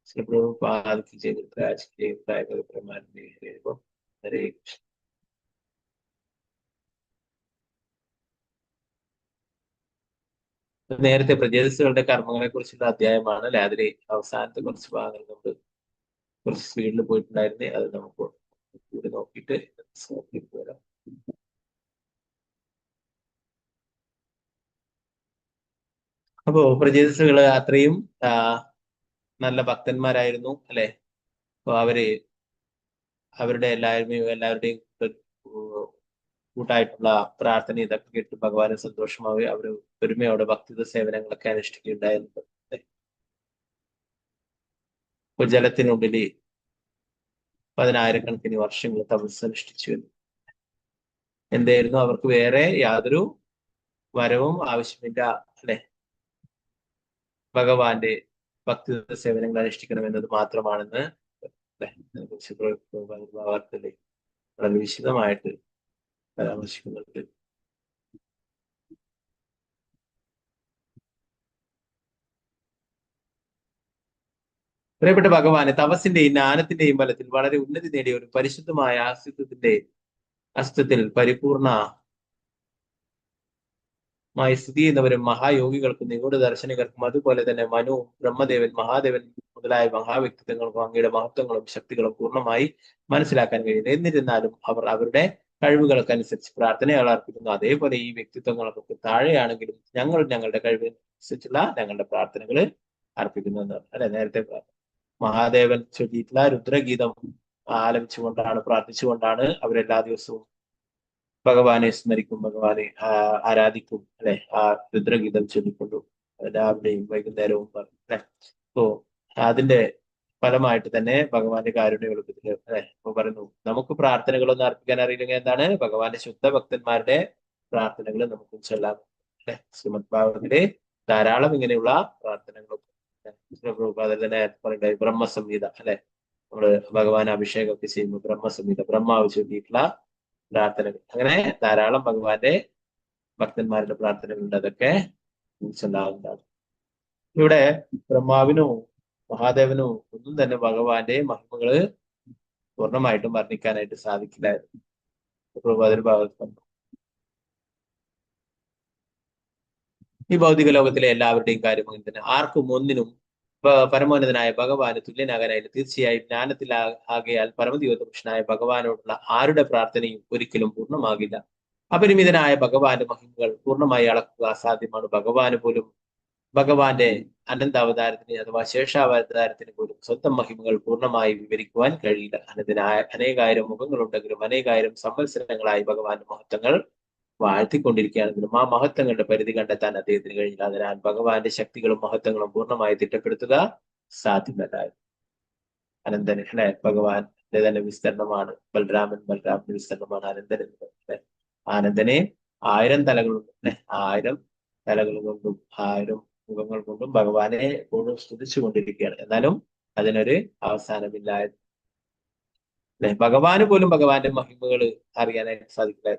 ശ്രീ പ്രഭുപാദ കി ജയ. ഗുരുരാജ് കി ജയ. ഹരേ കൃഷ്ണ. നേരത്തെ പ്രജേതസ്സുകളുടെ കർമ്മങ്ങളെ കുറിച്ചുള്ള അധ്യായമാണ് അല്ലെ. അതിലെ അവസാനത്തെ കുറച്ച് ഭാഗങ്ങൾ നമ്മൾ കുറച്ച് സ്പീഡിൽ പോയിട്ടുണ്ടായിരുന്നേ. അത് നമുക്ക് കൂടി നോക്കിയിട്ട് വരാം. അപ്പോ പ്രജേതസ്സുകള് അത്രയും നല്ല ഭക്തന്മാരായിരുന്നു അല്ലെ. അപ്പൊ അവരുടെ എല്ലാവരുടെയും കൂട്ടായിട്ടുള്ള പ്രാർത്ഥന ഇതൊക്കെ കേട്ട് ഭഗവാന് സന്തോഷമാവുക. അവര് ഒരുമയോടെ ഭക്തിത സേവനങ്ങളൊക്കെ അനുഷ്ഠിക്കുകയുണ്ടായിരുന്നു. ഇപ്പൊ ജലത്തിനുള്ളില് 10,000-കണക്കിന് വർഷങ്ങൾ തപസ്സനുഷ്ഠിച്ചു. എന്തായിരുന്നു? അവർക്ക് വേറെ യാതൊരു വരവും ആവശ്യമില്ല അല്ലെ. ഭഗവാന്റെ ഭക്തിത സേവനങ്ങൾ അനുഷ്ഠിക്കണം എന്നത് മാത്രമാണെന്ന് ഭാഗത്തില് വളരെ വിശദമായിട്ട് പരാമർശിക്കുന്നുണ്ട്. പ്രിയപ്പെട്ട ഭഗവാന് തപസ്സിന്റെയും ജ്ഞാനത്തിന്റെയും ബലത്തിൽ വളരെ ഉന്നതി നേടിയ ഒരു പരിശുദ്ധമായ അസ്തിത്വത്തിൽ പരിപൂർണമായി സ്ഥിതി ചെയ്യുന്നവരും മഹായോഗികൾക്കും നിഗൂഢ ദർശനികർക്കും അതുപോലെ തന്നെ മനു, ബ്രഹ്മദേവൻ, മഹാദേവൻ മുതലായ മഹാവ്യക്തിത്വങ്ങൾക്കും അങ്ങയുടെ മഹത്വങ്ങളും ശക്തികളും പൂർണ്ണമായി മനസ്സിലാക്കാൻ കഴിയുന്നു. എന്നിരുന്നാലും അവർ അവരുടെ കഴിവുകൾക്കനുസരിച്ച് പ്രാർത്ഥനകൾ അർപ്പിക്കുന്നു. അതേപോലെ ഈ വ്യക്തിത്വങ്ങൾക്കൊക്കെ താഴെയാണെങ്കിലും ഞങ്ങളുടെ കഴിവിനനുസരിച്ചുള്ള ഞങ്ങളുടെ പ്രാർത്ഥനകൾ അർപ്പിക്കുന്നു അല്ലെ. നേരത്തെ മഹാദേവൻ ചൊല്ലിയിട്ടുള്ള രുദ്രഗീതം ആലപിച്ചുകൊണ്ടാണ് പ്രാർത്ഥിച്ചുകൊണ്ടാണ് അവരെല്ലാ ദിവസവും ഭഗവാനെ സ്മരിക്കും, ഭഗവാനെ ആരാധിക്കും അല്ലെ. ആ രുദ്രഗീതം ചൊല്ലിക്കൊണ്ടു രാവിലെയും വൈകുന്നേരവും അല്ലെ. അപ്പോ അതിന്റെ ഫലമായിട്ട് തന്നെ ഭഗവാന്റെ കാരുണ്യ എളുപ്പത്തില് അല്ലെ. ഇപ്പൊ പറയുന്നു നമുക്ക് പ്രാർത്ഥനകളൊന്നും അർപ്പിക്കാൻ അറിയില്ലെങ്കിൽ എന്താണ് ഭഗവാന്റെ ശുദ്ധ ഭക്തന്മാരുടെ പ്രാർത്ഥനകൾ നമുക്കും ചൊല്ലാം അല്ലെ. ശ്രീമദ് ഭാഗവതിലെ ധാരാളം ഇങ്ങനെയുള്ള പ്രാർത്ഥനകളൊക്കെ അതിൽ തന്നെ പറയുന്നത് ബ്രഹ്മസംഹിത അല്ലെ. നമ്മള് ഭഗവാൻ അഭിഷേകമൊക്കെ ചെയ്യുമ്പോൾ ബ്രഹ്മസംഹിത ബ്രഹ്മാവ് ചൊല്ലിയിട്ടുള്ള പ്രാർത്ഥനകൾ, അങ്ങനെ ധാരാളം ഭഗവാന്റെ ഭക്തന്മാരുടെ പ്രാർത്ഥനകളുണ്ട്. അതൊക്കെ ചൊല്ലാവുന്നതാണ്. ഇവിടെ ബ്രഹ്മാവിനോ മഹാദേവനോ ഒന്നും തന്നെ ഭഗവാന്റെ മഹിമകള് പൂർണ്ണമായിട്ടും വർണ്ണിക്കാനായിട്ട് സാധിക്കില്ലായിരുന്നു. പ്രഭുപാദന്റെ ഭാഗത്ത് ഈ ഭൗതിക ലോകത്തിലെ എല്ലാവരുടെയും കാര്യം അങ്ങനെ തന്നെ. ആർക്കും ഒന്നിനും പരമോന്നതനായ ഭഗവാന് തുല്യനാകാനായിട്ട് തീർച്ചയായും ജ്ഞാനത്തിൽ ആകയാൽ പരമദിവ്യപുരുഷനായ ഭഗവാനോടുള്ള ആരുടെ പ്രാർത്ഥനയും ഒരിക്കലും പൂർണ്ണമാകില്ല. അപരിമിതനായ ഭഗവാന്റെ മഹിമകൾ പൂർണ്ണമായി അളക്കുക അസാധ്യമാണ്. ഭഗവാന് പോലും ഭഗവാന്റെ അനന്താവതാരത്തിന് അഥവാ ശേഷാവതാരത്തിന് പോലും സ്വന്തം മഹിമകൾ പൂർണ്ണമായി വിവരിക്കുവാൻ കഴിയില്ല. അനേകായിരം മുഖങ്ങളുണ്ടെങ്കിലും അനേകായിരം സംവത്സരങ്ങളായി ഭഗവാന്റെ മഹത്വങ്ങൾ വാഴ്ത്തിക്കൊണ്ടിരിക്കുകയാണെങ്കിലും ആ മഹത്വങ്ങളുടെ പരിധി കണ്ടെത്താൻ അദ്ദേഹത്തിന് കഴിഞ്ഞില്ല. അതിനാൽ ഭഗവാന്റെ ശക്തികളും മഹത്വങ്ങളും പൂർണ്ണമായി തിട്ടപ്പെടുത്തുക സാധ്യമല്ല. അനന്തന് അല്ലെ, ഭഗവാന്റെ തന്നെ വിസ്തരണമാണ് ബലരാമന്റെ വിസ്തരണമാണ് അനന്തൻ എന്ന് പറയുന്നത്. ആനന്ദനെ 1000 തലകളുണ്ട് അല്ലെ, 1000 തലകൾ കൊണ്ടും 1000 മുഖങ്ങൾ കൊണ്ടും ഭഗവാനെ എപ്പോഴും സ്തുതിച്ചു കൊണ്ടിരിക്കുകയാണ്. എന്നാലും അതിനൊരു അവസാനമില്ലായിരുന്നു അല്ലെ. ഭഗവാന് പോലും ഭഗവാന്റെ മഹിമകൾ അറിയാനായിട്ട് സാധിക്കില്ല.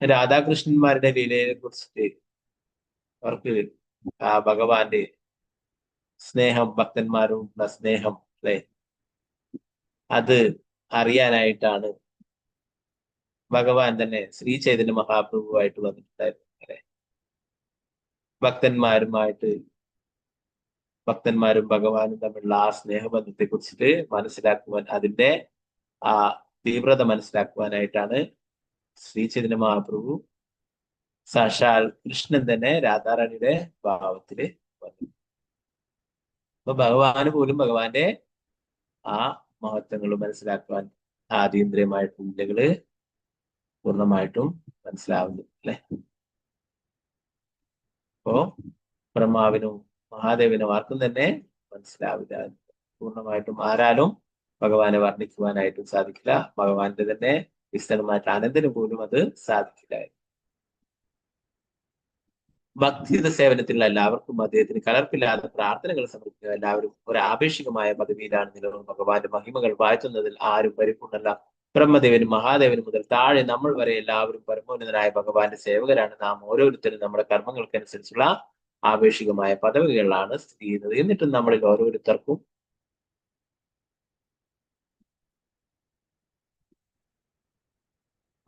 രാധാകൃഷ്ണന്മാരുടെ ലീലയെ കുറിച്ചിട്ട് അവർക്ക് ആ ഭഗവാന്റെ സ്നേഹം, ഭക്തന്മാരോടുള്ള സ്നേഹം അല്ലെ, അത് അറിയാനായിട്ടാണ് ഭഗവാൻ തന്നെ ശ്രീ ചൈതന്യ മഹാപ്രഭുവായിട്ട് വന്നിട്ടുണ്ടായിരുന്നു അല്ലെ. ഭക്തന്മാരും ഭഗവാനും തമ്മിലുള്ള ആ സ്നേഹബന്ധത്തെ കുറിച്ചിട്ട് മനസ്സിലാക്കുവാൻ, അതിന്റെ ആ തീവ്രത മനസ്സിലാക്കുവാനായിട്ടാണ് ശ്രീ ചൈതന്യ മഹാപ്രഭു സാക്ഷാൽ കൃഷ്ണൻ തന്നെ രാധാറാണിയുടെ ഭാവത്തില് വന്നു. അപ്പൊ ഭഗവാന് പോലും ഭഗവാന്റെ ആ മഹത്വങ്ങൾ മനസ്സിലാക്കുവാൻ ആതീന്ദ്രിയമായിട്ടുള്ള ഇന്ത്യകള് പൂർണ്ണമായിട്ടും മനസ്സിലാവുന്നു അല്ലെ. അപ്പോ ബ്രഹ്മാവിനും മഹാദേവനും ആർക്കും തന്നെ മനസ്സിലാവില്ല. പൂർണ്ണമായിട്ടും ആരാലും ഭഗവാനെ വർണ്ണിക്കുവാനായിട്ടും സാധിക്കില്ല. ഭഗവാന്റെ തന്നെ വിസ്തരമായിട്ട് അനന്തന് പോലും അത് സാധിക്കില്ല. ഭക്തിയുത സേവനത്തിലുള്ള എല്ലാവർക്കും അദ്ദേഹത്തിന് കലർപ്പില്ലാതെ പ്രാർത്ഥനകൾ സമർപ്പിക്കുക. എല്ലാവരും ഒരു ആപേക്ഷികമായ പദവിയിലാണ് നിലവിൽ ഭഗവാന്റെ മഹിമകൾ വാഴ്ത്തുന്നതിൽ ആരും പരിപൂർണ്ണല്ല. ബ്രഹ്മദേവനും മഹാദേവനും മുതൽ താഴെ നമ്മൾ വരെ എല്ലാവരും പരമോന്നതനായ ഭഗവാന്റെ സേവകരാണ്. നാം ഓരോരുത്തരും നമ്മുടെ കർമ്മങ്ങൾക്കനുസരിച്ചുള്ള ആപേക്ഷികമായ പദവികളിലാണ് സ്ഥിതി ചെയ്യുന്നത്. എന്നിട്ടും നമ്മളിൽ ഓരോരുത്തർക്കും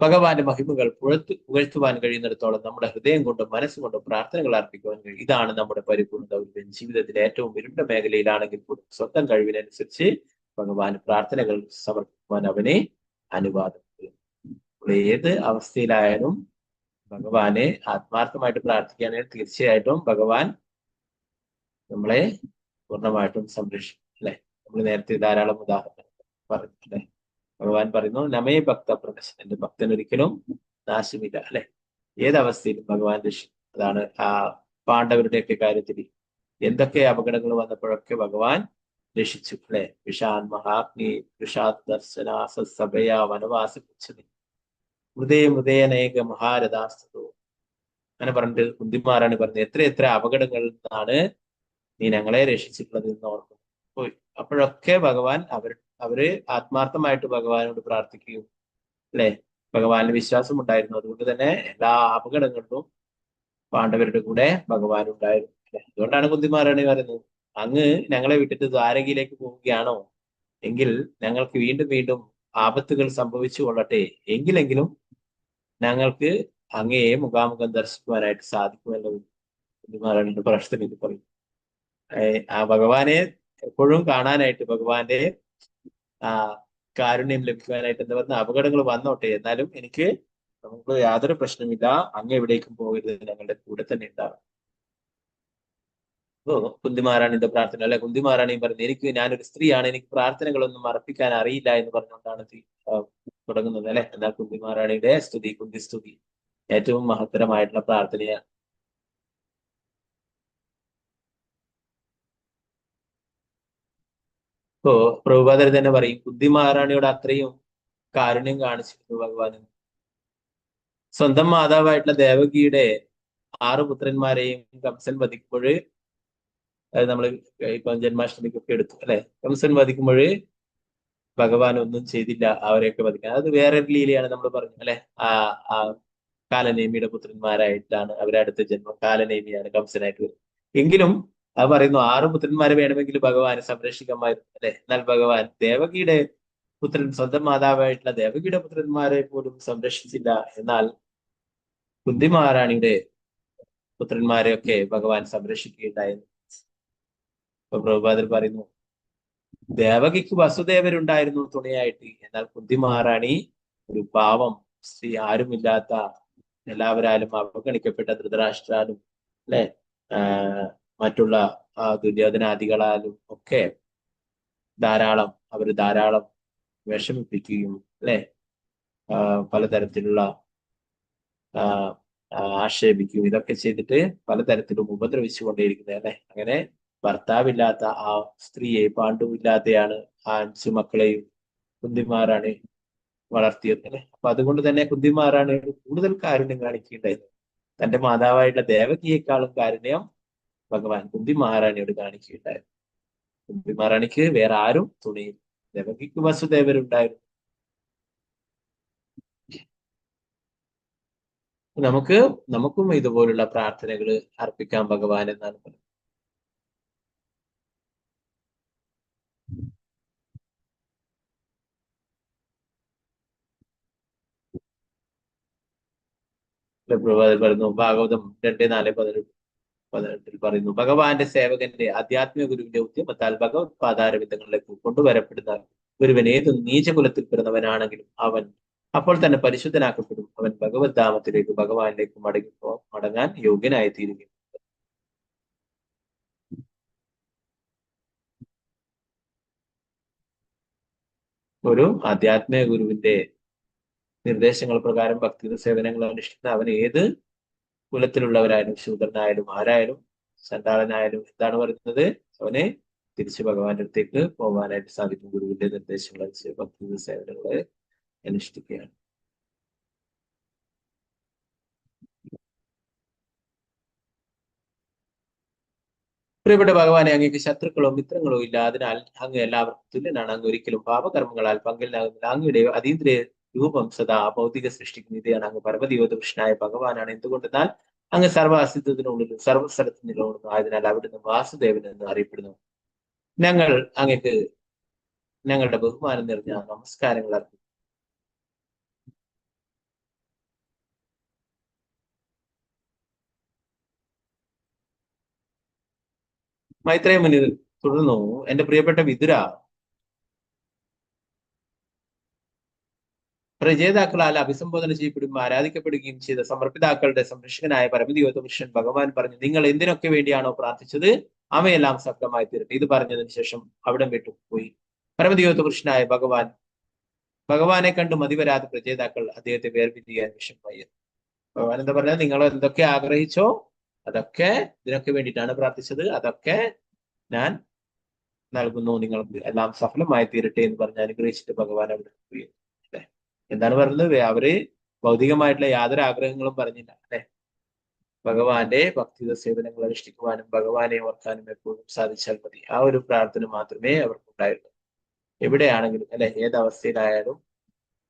ഭഗവാന്റെ മഹിമകൾ പുകഴ്ത്തുവാൻ കഴിയുന്നിടത്തോളം നമ്മുടെ ഹൃദയം കൊണ്ടും മനസ്സുകൊണ്ടും പ്രാർത്ഥനകൾ അർപ്പിക്കുവാൻ കഴിയും. ഇതാണ് നമ്മുടെ പരിപൂർണ്ണ ദൗത്യം. ജീവിതത്തിലെ ഏറ്റവും ഇരുണ്ട മേഖലയിലാണെങ്കിൽ പോലും സ്വന്തം കഴിവിനനുസരിച്ച് ഭഗവാന് പ്രാർത്ഥനകൾ സമർപ്പിക്കുവാൻ അവനെ അനുവാദം. ഏത് അവസ്ഥയിലായാലും ഭഗവാനെ ആത്മാർത്ഥമായിട്ട് പ്രാർത്ഥിക്കുകയാണെങ്കിൽ തീർച്ചയായിട്ടും ഭഗവാൻ നമ്മളെ പൂർണ്ണമായിട്ടും സംരക്ഷിക്കും അല്ലെ. നമ്മൾ നേരത്തെ ധാരാളം ഉദാഹരണങ്ങൾ പറഞ്ഞില്ലേ. ഭഗവാൻ പറയുന്നു, നമേ ഭക്ത പ്രദർശനം, എന്റെ ഭക്തൻ ഒരിക്കലും നാശമില്ല അല്ലെ. ഏതവസ്ഥയിലും ഭഗവാൻ രക്ഷിക്കും. അതാണ് ആ പാണ്ഡവരുടെയൊക്കെ കാര്യത്തിൽ എന്തൊക്കെ അപകടങ്ങൾ വന്നപ്പോഴൊക്കെ ഭഗവാൻ രക്ഷിച്ചു അല്ലെ. വിഷാൻ മഹാഗ്നി വിഷാദ് ദർശന സഭയ വനവാസ മൃദയനേക മഹാരഥാസ്തോ അങ്ങനെ പറഞ്ഞിട്ട് കുന്തിമാരാണ് പറഞ്ഞത്, എത്ര അപകടങ്ങളിൽ നിന്നാണ് നീ ഞങ്ങളെ രക്ഷിച്ചിട്ടുള്ളത് എന്ന് ഓർക്കുന്നു. അപ്പോഴൊക്കെ ഭഗവാൻ അവര് ആത്മാർത്ഥമായിട്ട് ഭഗവാനോട് പ്രാർത്ഥിക്കുകയും അല്ലെ, ഭഗവാനിൽ വിശ്വാസം ഉണ്ടായിരുന്നു. അതുകൊണ്ട് തന്നെ എല്ലാ അപകടങ്ങളിലും പാണ്ഡവരുടെ കൂടെ ഭഗവാൻ ഉണ്ടായിരുന്നു അല്ലെ. അതുകൊണ്ടാണ് കുന്തിമാരാണ് പറയുന്നത്, അങ്ങ് ഞങ്ങളെ വിട്ടിട്ട് ദ്വാരകയിലേക്ക് പോവുകയാണോ എങ്കിൽ ഞങ്ങൾക്ക് വീണ്ടും വീണ്ടും ആപത്തുകൾ സംഭവിച്ചു കൊള്ളട്ടെ, എങ്കിലെങ്കിലും ഞങ്ങൾക്ക് അങ്ങയെ മുഖാമുഖം ദർശിക്കുവാനായിട്ട് സാധിക്കുമല്ലോ. കുന്തിമാരാണ് പ്രശ്നം ഇത് പറയും. ആ ഭഗവാനെ എപ്പോഴും കാണാനായിട്ട്, ഭഗവാന്റെ കാരുണ്യം ലഭിക്കുവാനായിട്ട് എന്താ പറഞ്ഞ അപകടങ്ങൾ വന്നോട്ടെ, എന്നാലും നമുക്ക് യാതൊരു പ്രശ്നമില്ല, അങ്ങ് എവിടേക്കും പോകരുത്, ഞങ്ങളുടെ കൂടെ തന്നെ ഉണ്ടാവും. അപ്പോ കുന്തിമാരാണിന്റെ പ്രാർത്ഥന അല്ലെ. കുന്തിമാരാണി പറഞ്ഞു, ഞാനൊരു സ്ത്രീയാണ്, എനിക്ക് പ്രാർത്ഥനകളൊന്നും അർപ്പിക്കാൻ അറിയില്ല എന്ന് പറഞ്ഞുകൊണ്ടാണ് തുടങ്ങുന്നത് അല്ലെ. എന്നാൽ കുന്തിമാരാണിയുടെ സ്തുതി, കുന്തിസ്തുതി ഏറ്റവും മഹത്തരമായിട്ടുള്ള പ്രാർത്ഥനയാണ്. ഇപ്പോ പ്രഭുപാദർ തന്നെ പറയും, കുന്തിമാരാണിയോട് അത്രയും കാരുണ്യം കാണിച്ചിരുന്നു ഭഗവാൻ. സ്വന്തം മാതാവായിട്ടുള്ള ദേവകിയുടെ 6 പുത്രന്മാരെയും കംസൻ വധിക്കുമ്പോൾ, നമ്മൾ ഇപ്പം ജന്മാഷ്ടമിക്കൊക്കെ എടുത്തു അല്ലെ, കംസൻ വധിക്കുമ്പോൾ ഭഗവാൻ ഒന്നും ചെയ്തില്ല അവരെയൊക്കെ വധിക്കാൻ. അത് വേറൊരു ലീലയാണ് നമ്മൾ പറഞ്ഞു അല്ലെ. ആ കാലനേമിയുടെ പുത്രന്മാരായിട്ടാണ് അവരടുത്ത ജന്മം, കാലനേമിയാണ് കംസനായിട്ട് വരുന്നത്. എങ്കിലും അത് പറയുന്നു 6 പുത്രന്മാരെ വേണമെങ്കിൽ ഭഗവാന് സംരക്ഷിക്കാമായിരുന്നു അല്ലെ. എന്നാൽ ഭഗവാൻ ദേവകിയുടെ സ്വന്തം മാതാവായിട്ടുള്ള ദേവകിയുടെ പുത്രന്മാരെ പോലും സംരക്ഷിച്ചില്ല. എന്നാൽ കുന്തി മഹാറാണിയുടെ പുത്രന്മാരെയൊക്കെ ഭഗവാൻ സംരക്ഷിക്കുകയുണ്ടായിരുന്നു. ഇപ്പൊ പ്രഭുപാദർ പറയുന്നു, ദേവകിക്ക് വസുദേവരുണ്ടായിരുന്നു തുണയായിട്ട്, എന്നാൽ കുന്തി മഹാറാണി ഒരു പാവം സ്ത്രീ ആരുമില്ലാത്ത, എല്ലാവരാലും അവഗണിക്കപ്പെട്ട ധൃതരാഷ്ട്രാലും അല്ലെ മറ്റുള്ള ദുര്യോധനാദികളാലും ഒക്കെ ധാരാളം വിഷമിപ്പിക്കുകയും അല്ലെ പലതരത്തിലുള്ള ആക്ഷേപിക്കുകയും ഇതൊക്കെ ചെയ്തിട്ട് പലതരത്തിലും ഉപദ്രവിച്ചുകൊണ്ടേയിരിക്കുന്നത് അല്ലെ. അങ്ങനെ ഭർത്താവില്ലാത്ത ആ സ്ത്രീയെ, പാണ്ഡുവില്ലാതെയാണ് ആ 5 മക്കളെയും കുന്തിമാരാണ് വളർത്തിയത് അല്ലെ. അപ്പൊ അതുകൊണ്ട് തന്നെ കുന്തിമാരാണ് കൂടുതൽ കാരുണ്യം കാണിക്കേണ്ടത്. തന്റെ മാതാവായിട്ടുള്ള ദേവകിയേക്കാളും കാരുണ്യം ഭഗവാൻ കുന്തി മഹാറാണിയോട് കാണിക്കുകയുണ്ടായിരുന്നു. കുന്തി മഹാറാണിക്ക് വേറെ ആരും തുണയില്ല. ദേവകിക്ക് വസുദേവരുണ്ടായിരുന്നു. നമുക്കും ഇതുപോലുള്ള പ്രാർത്ഥനകൾ അർപ്പിക്കാം ഭഗവാൻ എന്നാണ് പറയുന്നത്. പറയുന്നു ഭാഗവതം 2:4-18 പറയുന്നു, ഭഗവാന്റെ സേവകന്റെ ആധ്യാത്മിക ഗുരുവിന്റെ ഉദ്യമത്താൽ ഭഗവത് പാതാരവിന്ദങ്ങളിലേക്ക് കൊണ്ടുവരപ്പെടുന്ന ഒരുവൻ ഏത് നീചകുലത്തിൽ പിറന്നവനാണെങ്കിലും അവൻ അപ്പോൾ തന്നെ പരിശുദ്ധനാക്കപ്പെടും. അവൻ ഭഗവത് ധാമത്തിലേക്ക്, ഭഗവാനിലേക്ക് മടങ്ങാൻ യോഗ്യനായി തീരുകയും. ഒരു ആധ്യാത്മിക ഗുരുവിന്റെ നിർദ്ദേശങ്ങൾ പ്രകാരം ഭക്തി സേവനങ്ങൾ അനുഷ്ഠിക്കുന്ന അവൻ ഏത് കുലത്തിലുള്ളവരായാലും, ശൂദ്രനായാലും, ആരായാലും, ചണ്ടാളനായാലും എന്താണ് പറയുന്നത്, അവനെ തിരിച്ച് ഭഗവാന്റെ അടുത്തേക്ക് പോകാനായിട്ട് സാധിക്കും. ഗുരുവിന്റെ നിർദ്ദേശങ്ങൾ അനുസരിച്ച് ഭക്തി സേവനങ്ങളെ അനുഷ്ഠിക്കുകയാണ്. പ്രിയപ്പെട്ട ഭഗവാനെ, അങ്ങേക്ക് ശത്രുക്കളോ മിത്രങ്ങളോ ഇല്ല. അതിനാൽ അങ്ങ് എല്ലാവർക്കും തുല്യനാണ്. അങ്ങ് ഒരിക്കലും പാപകർമ്മങ്ങളാൽ പങ്കിലാകുന്നില്ല. അങ്ങയുടെ അതീന്ദ്രിയ രൂപം സദാ ഭൗതിക സൃഷ്ടിക്കുന്ന ഇതാണ്. അങ്ങ് പരമദിവ്യ കൃഷ്ണനായ ഭഗവാനാണ്. എന്തുകൊണ്ടെന്നാൽ അങ്ങ് സർവ്വ അസ്തിത്വത്തിനുള്ളിലും സർവ്വസ്ഥലത്ത് നിലകൊള്ളുന്നു. ആയതിനാൽ അവിടുന്ന് വാസുദേവൻ എന്ന് അറിയപ്പെടുന്നു. ഞങ്ങൾ അങ്ങക്ക് ഞങ്ങളുടെ ബഹുമാനം നിറഞ്ഞ നമസ്കാരങ്ങൾ അർപ്പിക്കുന്നു. മൈത്രേയ മുനി തുടർന്നു, എന്റെ പ്രിയപ്പെട്ട വിതുര, പ്രജേതാക്കളാൽ അഭിസംബോധന ചെയ്യപ്പെടുകയും ആരാധിക്കപ്പെടുകയും ചെയ്ത സമർപ്പിതാക്കളുടെ സംരക്ഷകനായ പരമദിവ്യ പുരുഷൻ ഭഗവാൻ പറഞ്ഞു, നിങ്ങൾ എന്തിനൊക്കെ വേണ്ടിയാണോ പ്രാർത്ഥിച്ചത് അവയെല്ലാം സഫലമായി തീരട്ടെ. ഇത് പറഞ്ഞതിന് ശേഷം അവിടം വിട്ടു പോയി. പരമദിവ്യ പുരുഷനായ ഭഗവാനെ കണ്ടു മതിവരാതെ പ്രജേതാക്കൾ അദ്ദേഹത്തെ വേർപിരിയാൻ വിഷമമായി. ഭഗവാൻ എന്താ പറഞ്ഞത്, നിങ്ങൾ എന്തൊക്കെ ആഗ്രഹിച്ചോ അതൊക്കെ ഇതിനൊക്കെ വേണ്ടിയിട്ടാണ് പ്രാർത്ഥിച്ചത്, അതൊക്കെ ഞാൻ നൽകുന്നു, നിങ്ങൾക്ക് എല്ലാം സഫലമായി തീരട്ടെ എന്ന് പറഞ്ഞ് അനുഗ്രഹിച്ചിട്ട് ഭഗവാൻ അവിടെ പോയി. അല്ലെ, എന്താണ് പറയുന്നത്, അവര് ഭൗതികമായിട്ടുള്ള യാതൊരു ആഗ്രഹങ്ങളും പറഞ്ഞില്ല. അല്ലെ, ഭഗവാന്റെ ഭക്തിത സേവനങ്ങൾ അനുഷ്ഠിക്കുവാനും ഭഗവാനെ ഓർക്കാനും എപ്പോഴും സാധിച്ചാൽ മതി. ആ ഒരു പ്രാർത്ഥന മാത്രമേ അവർക്കുണ്ടായുള്ളൂ. എവിടെയാണെങ്കിലും അല്ലെ, ഏതവസ്ഥയിലായാലും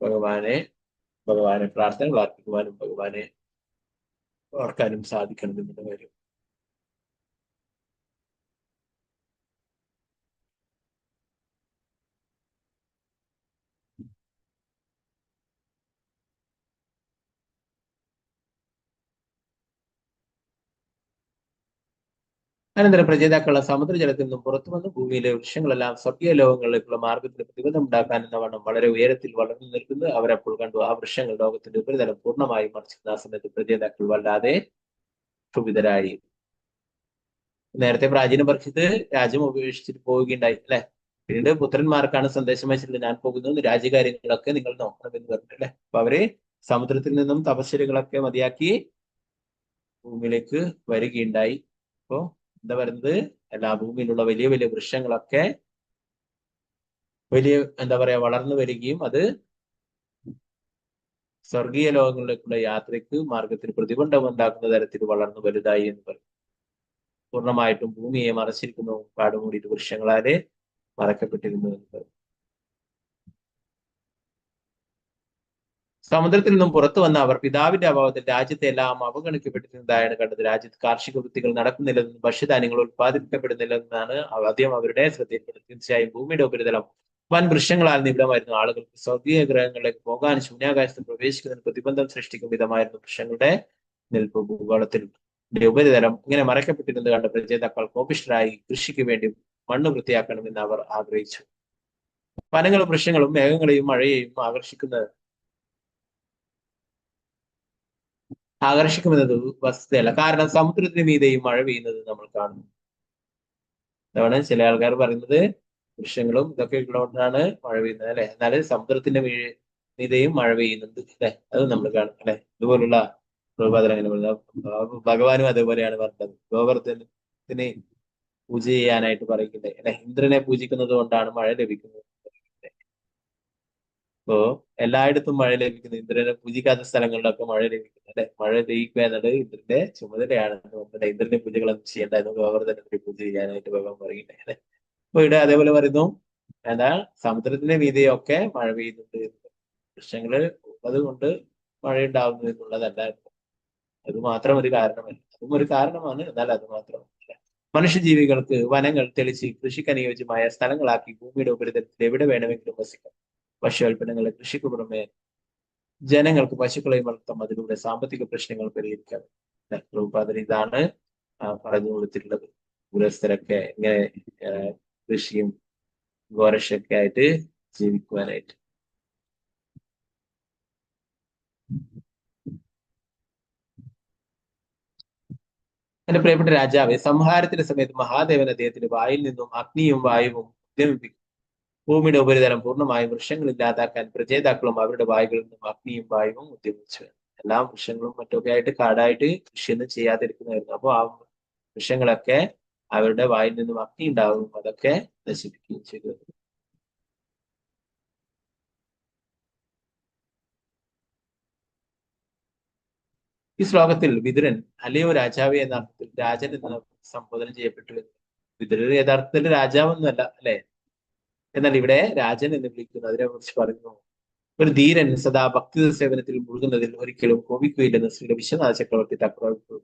ഭഗവാനെ പ്രാർത്ഥനകൾ അർപ്പിക്കുവാനും ഭഗവാനെ ഓർക്കാനും സാധിക്കണം എന്നുള്ള കാര്യം. അനന്തരം പ്രജേതാക്കളുടെ സമുദ്രജലത്തിൽ നിന്നും പുറത്തു വന്ന് ഭൂമിയിലെ വൃക്ഷങ്ങളെല്ലാം സ്വർഗീയ ലോകങ്ങളിലേക്കുള്ള മാർഗത്തിൽ പ്രതിബന്ധം ഉണ്ടാക്കാൻ എന്ന വണ്ണം വളരെ ഉയരത്തിൽ വളർന്നു നിൽക്കുന്നത് അവരപ്പോൾ കണ്ടു. ആ വൃക്ഷങ്ങൾ ലോകത്തിന്റെ ഉപരിതലം പൂർണ്ണമായും മറിച്ചിരുന്ന ആ സമയത്ത് പ്രജേതാക്കൾ വല്ലാതെ ക്ഷുഭിതരായി. നേരത്തെ പ്രാചീന പരീക്ഷിത്ത് രാജ്യം ഉപേക്ഷിച്ചിട്ട് പോവുകയുണ്ടായി. അല്ലെ, പിന്നീട് പുത്രന്മാർക്കാണ് സന്ദേശം അയച്ചിട്ട് ഞാൻ പോകുന്നത്, രാജ്യകാര്യങ്ങളൊക്കെ നിങ്ങൾ നോക്കണം എന്ന് പറഞ്ഞിട്ട്. അല്ലെ, അപ്പൊ അവര് സമുദ്രത്തിൽ നിന്നും തപശ്ശേരികളൊക്കെ മതിയാക്കി ഭൂമിയിലേക്ക് വരികയുണ്ടായി. അപ്പോ എന്താ പറയുന്നത്, എല്ലാ ഭൂമിയിലുള്ള വലിയ വലിയ വൃക്ഷങ്ങളൊക്കെ എന്താ പറയാ വളർന്നു വരികയും അത് സ്വർഗീയ ലോകങ്ങളിലേക്കുള്ള യാത്രയ്ക്ക് മാർഗത്തിൽ പ്രതിബന്ധം ഉണ്ടാക്കുന്ന തരത്തിൽ വളർന്നു വലുതായി എന്ന് പറയും. പൂർണ്ണമായിട്ടും ഭൂമിയെ മറച്ചിരിക്കുന്നു, കാടുമൂടിയിട്ട് വൃക്ഷങ്ങളാലെ മറക്കപ്പെട്ടിരുന്നു എന്ന് പറയും. സമുദ്രത്തിൽ നിന്നും പുറത്തു വന്ന അവർ പിതാവിന്റെ അഭാവത്തിൽ രാജ്യത്തെ എല്ലാം അവഗണിക്കപ്പെട്ടിരുന്നതായാണ് കണ്ടത്. രാജ്യത്ത് കാർഷിക വൃത്തികൾ നടക്കുന്നില്ലെന്നും ഭക്ഷ്യധാന്യങ്ങൾ ഉത്പാദിപ്പിക്കപ്പെടുന്നില്ലെന്നാണ് ആദ്യം അവരുടെ ശ്രദ്ധയിൽപ്പെടുന്നത്. തീർച്ചയായും ഭൂമിയുടെ ഉപരിതലം വൻ വൃക്ഷങ്ങളാൽ നിബിഡമായിരുന്നു. ആളുകൾക്ക് സ്വർഗീയ ഗ്രഹങ്ങളിലേക്ക് പോകാൻ ശൂന്യാകാശത്ത് പ്രവേശിക്കുന്നതിന് പ്രതിബന്ധം സൃഷ്ടിക്കും വിധമായിരുന്നു വൃക്ഷങ്ങളുടെ നിൽപ്പ്. ഭൂഗോളത്തിൽ ഉപരിതലം ഇങ്ങനെ മറയ്ക്കപ്പെട്ടിരുന്നത് കണ്ട പ്രജേതാക്കൾ കോപിഷ്ഠരായി കൃഷിക്ക് വേണ്ടി മണ്ണ് വൃത്തിയാക്കണമെന്ന് അവർ ആഗ്രഹിച്ചു. വനങ്ങളും വൃക്ഷങ്ങളും മേഘങ്ങളെയും മഴയെയും ആകർഷിക്കുന്ന ആകർഷിക്കുമെന്നത് വസ്തുതയല്ല. കാരണം സമുദ്രത്തിന് മീതെയും മഴ പെയ്യുന്നത് നമ്മൾ കാണുന്നു. അതാണ് ചില ആൾക്കാർ പറയുന്നത് വൃക്ഷങ്ങളും ഇതൊക്കെ ഉള്ളതുകൊണ്ടാണ് മഴ പെയ്യുന്നത് അല്ലെ. എന്നാൽ സമുദ്രത്തിന്റെ മീതെയും മഴ പെയ്യുന്നുണ്ട് അല്ലെ, അത് നമ്മൾ കാണും അല്ലെ. ഇതുപോലുള്ള പ്രഭാതം അങ്ങനെ പറയുന്നത്. ഭഗവാനും അതേപോലെയാണ് പറഞ്ഞത്. ഗോവർദ്ധനത്തിന് പൂജ ചെയ്യാനായിട്ട് പറയുന്നത് അല്ലെ. ഇന്ദ്രനെ പൂജിക്കുന്നത് കൊണ്ടാണ് മഴ ലഭിക്കുന്നത്. അപ്പോ എല്ലായിടത്തും മഴ ലഭിക്കുന്നു, ഇന്ദ്രനെ പൂജിക്കാത്ത സ്ഥലങ്ങളിലൊക്കെ മഴ ലഭിക്കുന്നു അല്ലെ. മഴ ലഭിക്കുക എന്നത് ഇന്ദ്രന്റെ ചുമതലയാണ്. ഇന്ദ്രന്റെ പൂജകളൊന്നും ചെയ്യേണ്ട എന്ന് ഗോവർദ്ധനത്തിന് പൂജ ചെയ്യാനായിട്ട് ഭഗവാൻ പറയുന്നത് അല്ലെ. അപ്പൊ ഇവിടെ അതേപോലെ പറയുന്നു, എന്താ സമുദ്രത്തിന്റെ മീതെയൊക്കെ മഴ പെയ്യുന്നുണ്ട്. വൃക്ഷങ്ങള് അതുകൊണ്ട് മഴ ഉണ്ടാവുന്നു എന്നുള്ളതല്ല. അത് മാത്രം ഒരു കാരണമല്ല, അതും ഒരു കാരണമാണ്, എന്നാൽ അത് മാത്രമല്ല. മനുഷ്യജീവികൾക്ക് വനങ്ങൾ തെളിച്ച് കൃഷിക്ക് അനുയോജ്യമായ സ്ഥലങ്ങളാക്കി ഭൂമിയുടെ ഉപരിതലത്തിൽ എവിടെ വേണമെങ്കിലും വസിക്കാം. ഭക്ഷ്യോൽപ്പന്നങ്ങളുടെ കൃഷിക്ക് പുറമെ ജനങ്ങൾക്ക് പശുക്കളെയും വളർത്താം. അതിലൂടെ സാമ്പത്തിക പ്രശ്നങ്ങൾ പരിഹരിക്കാം. പ്രഭുപാദൻ ഇതാണ് പറഞ്ഞു കൊടുത്തിട്ടുള്ളത്. ഗൃഹസ്ഥരൊക്കെ ഇങ്ങനെ കൃഷിയും ഗോരക്ഷയൊക്കെ ആയിട്ട് ജീവിക്കുവാനായിട്ട്. എന്റെ പ്രിയപ്പെട്ട രാജാവെ, സംഹാരത്തിന്റെ സമയത്ത് മഹാദേവൻ അദ്ദേഹത്തിന്റെ വായിൽ നിന്നും അഗ്നിയും വായുവും ഉദ്യമിപ്പിക്കും. ഭൂമിയുടെ ഉപരിതലം പൂർണ്ണമായും വൃക്ഷങ്ങൾ ഇല്ലാതാക്കാൻ പ്രജേതാക്കളും അവരുടെ വായുകളിൽ നിന്നും അഗ്നിയും വായുവും ഉദ്യമിച്ചു. എല്ലാ വൃക്ഷങ്ങളും മറ്റൊക്കെ ആയിട്ട് കാടായിട്ട് കൃഷിയൊന്നും ചെയ്യാതിരിക്കുന്നതായിരുന്നു. അപ്പോൾ ആ വൃക്ഷങ്ങളൊക്കെ അവരുടെ വായിൽ നിന്നും അഗ്നി ഉണ്ടാവും, അതൊക്കെ നശിപ്പിക്കുകയും ചെയ്തു. ഈ ശ്ലോകത്തിൽ വിതുരൻ അല്ലയോ രാജാവേ എന്ന അർത്ഥത്തിൽ രാജൻ എന്ന് സംബോധന ചെയ്യപ്പെട്ടു. വിതുരൻ യഥാർത്ഥത്തിൽ രാജാവൊന്നുമല്ല അല്ലെ, എന്നാൽ ഇവിടെ രാജൻ എന്ന് വിളിക്കുന്നു. അതിനെ കുറിച്ച് പറയുന്നു, ഒരു ധീരൻ സദാ ഭക്തി സേവനത്തിൽ മുഴുകുന്നതിൽ ഒരിക്കലും കോപിക്കുകയില്ലെന്ന് ശ്രീ വിശ്വനാഥ ചക്രവർത്തി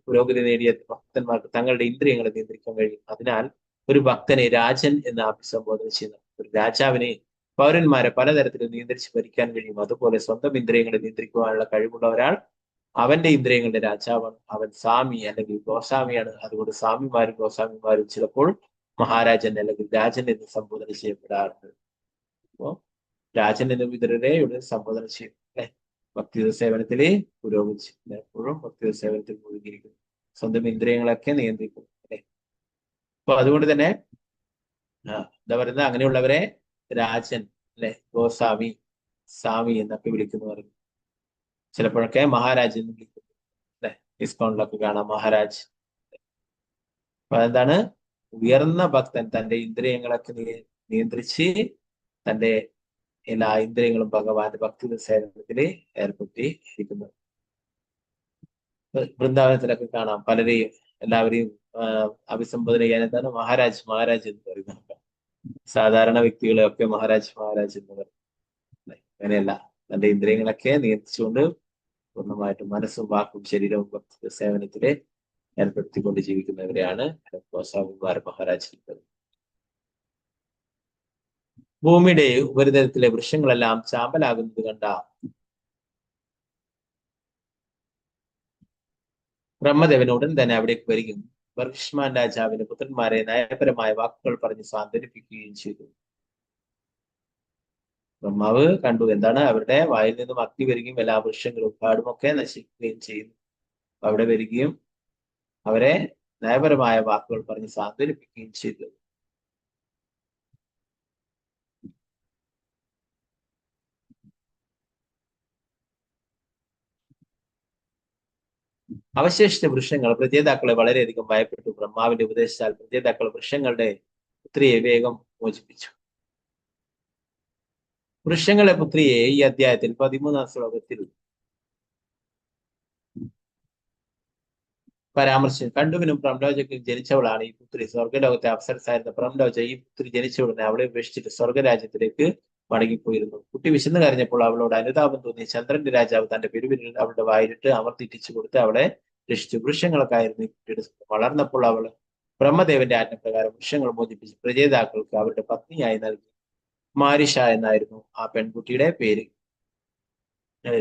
പുരോഗതി നേടിയ ഭക്തന്മാർക്ക് തങ്ങളുടെ ഇന്ദ്രിയങ്ങളെ നിയന്ത്രിക്കാൻ കഴിയും. അതിനാൽ ഒരു ഭക്തനെ രാജൻ എന്ന് അഭിസംബോധന ചെയ്യുന്നു. ഒരു രാജാവിനെ പൗരന്മാരെ പലതരത്തിൽ നിയന്ത്രിച്ച് ഭരിക്കാൻ കഴിയും. അതുപോലെ സ്വന്തം ഇന്ദ്രിയങ്ങളെ നിയന്ത്രിക്കുവാനുള്ള കഴിവുള്ള ഒരാൾ അവന്റെ ഇന്ദ്രിയങ്ങളുടെ രാജാവാണ്. അവൻ സ്വാമി അല്ലെങ്കിൽ ഗോസ്വാമിയാണ്. അതുകൊണ്ട് സ്വാമിമാരും ഗോസ്വാമിമാരും ചിലപ്പോൾ മഹാരാജൻ അല്ലെങ്കിൽ രാജൻ എന്ന് സംബോധന ചെയ്യപ്പെടാറുണ്ട്. അപ്പോ രാജൻ എന്ന് വിതുരരെ ഇവിടെ സംബോധന ചെയ്യും അല്ലെ. ഭക്തി സേവനത്തില് പുരോഗമിച്ചു, എപ്പോഴും ഭക്തി സേവനത്തിൽ മുഴുകിയിരിക്കുന്നു, സ്വന്തം ഇന്ദ്രിയങ്ങളൊക്കെ നിയന്ത്രിക്കുന്നു അല്ലെ. അപ്പൊ അതുകൊണ്ട് തന്നെ എന്താ പറയുന്നത്, അങ്ങനെയുള്ളവരെ രാജൻ അല്ലെ, ഗോസ്വാമി, സ്വാമി എന്നൊക്കെ വിളിക്കുന്നു പറഞ്ഞു. ചിലപ്പോഴൊക്കെ മഹാരാജ് എന്ന് വിളിക്കുന്നു അല്ലെ. ഇസ്കോണിലൊക്കെ കാണാം മഹാരാജ്. അപ്പൊ അതെന്താണ്, ഉയർന്ന ഭക്തൻ തന്റെ ഇന്ദ്രിയങ്ങളൊക്കെ നിയന്ത്രിച്ച് തന്റെ എല്ലാ ഇന്ദ്രിയങ്ങളും ഭഗവാന്റെ ഭക്തി സേവനത്തിൽ ഏർപ്പെട്ടി ഇരിക്കുന്നത്. വൃന്ദാവനത്തിലൊക്കെ കാണാം പലരെയും, എല്ലാവരെയും അഭിസംബോധന ചെയ്യാൻ എന്താണ് മഹാരാജ് മഹാരാജ് എന്ന് പറയുന്നത്. സാധാരണ വ്യക്തികളെയൊക്കെ മഹാരാജ് മഹാരാജ് എന്ന് പറയും. അങ്ങനെയല്ല, തന്റെ ഇന്ദ്രിയങ്ങളൊക്കെ നിയന്ത്രിച്ചുകൊണ്ട് പൂർണ്ണമായിട്ടും മനസ്സും വാക്കും ശരീരവും ഭക്തി സേവനത്തില് ഏർപ്പെടുത്തിക്കൊണ്ട് ജീവിക്കുന്നവരെയാണ് ഗോസ്വാമിമാർ മഹാരാജ്. ഭൂമിയുടെ ഉപരിതലത്തിലെ വൃക്ഷങ്ങളെല്ലാം ചാമ്പലാകുന്നത് കണ്ട ബ്രഹ്മദേവൻ ഉടൻ തന്നെ അവിടേക്ക് വരികയും വർഷ്മാൻ രാജാവിന്റെ പുത്രന്മാരെ നയപരമായ വാക്കുകൾ പറഞ്ഞ് സാന്ത്വനിപ്പിക്കുകയും ചെയ്തു. ബ്രഹ്മാവ് കണ്ടു എന്താണ്, അവരുടെ വായിൽ നിന്നും അഗ്നി വരികയും എല്ലാ വൃക്ഷങ്ങളും കാടുമൊക്കെ നശിക്കുകയും ചെയ്യുന്നു. അവിടെ വരികയും അവരെ നയപരമായ വാക്കുകൾ പറഞ്ഞ് സാന്ത്വനിപ്പിക്കുകയും ചെയ്തു. അവശേഷിച്ച വൃക്ഷങ്ങൾ പ്രജേതാക്കളെ വളരെയധികം ഭയപ്പെട്ടു. ബ്രഹ്മാവിന്റെ ഉപദേശിച്ചാൽ പ്രജേതാക്കൾ വൃക്ഷങ്ങളുടെ പുത്രിയെ വേഗം മോചിപ്പിച്ചു. വൃക്ഷങ്ങളെ പുത്രിയെ ഈ അധ്യായത്തിൽ 13-ാം ശ്ലോകത്തിൽ പരാമർശിച്ചു. കണ്ടുവിനും പ്രംലോജയ്ക്കും ജനിച്ചവളാണ് ഈ പുത്രി. സ്വർഗലോകത്തെ അപ്സരസായിരുന്ന പ്രംലോജ ഈ പുത്രി ജനിച്ച ഉടനെ അവളെ ഉപേക്ഷിച്ചിട്ട് സ്വർഗരാജ്യത്തിലേക്ക് മടങ്ങിപ്പോയിരുന്നു. കുട്ടി വിശന്നു കരഞ്ഞപ്പോൾ അവളോട് അനുതാപം തോന്നി ചന്ദ്രന്റെ രാജാവ് തന്റെ പെരുവിരൽ അവളുടെ വായിലിട്ട് അമർത്തിറ്റിച്ചു കൊടുത്ത് അവളെ രക്ഷിച്ചു. വൃക്ഷങ്ങൾക്കായിരുന്നു ഈ കുട്ടിയുടെ വളർന്നപ്പോൾ അവൾ ബ്രഹ്മദേവന്റെ ആജ്ഞപ്രകാരം വൃക്ഷങ്ങൾ മോചിപ്പിച്ച് പ്രജേതാക്കൾക്ക് അവരുടെ പത്നിയായി നൽകി. മാരിഷ എന്നായിരുന്നു ആ പെൺകുട്ടിയുടെ പേര്.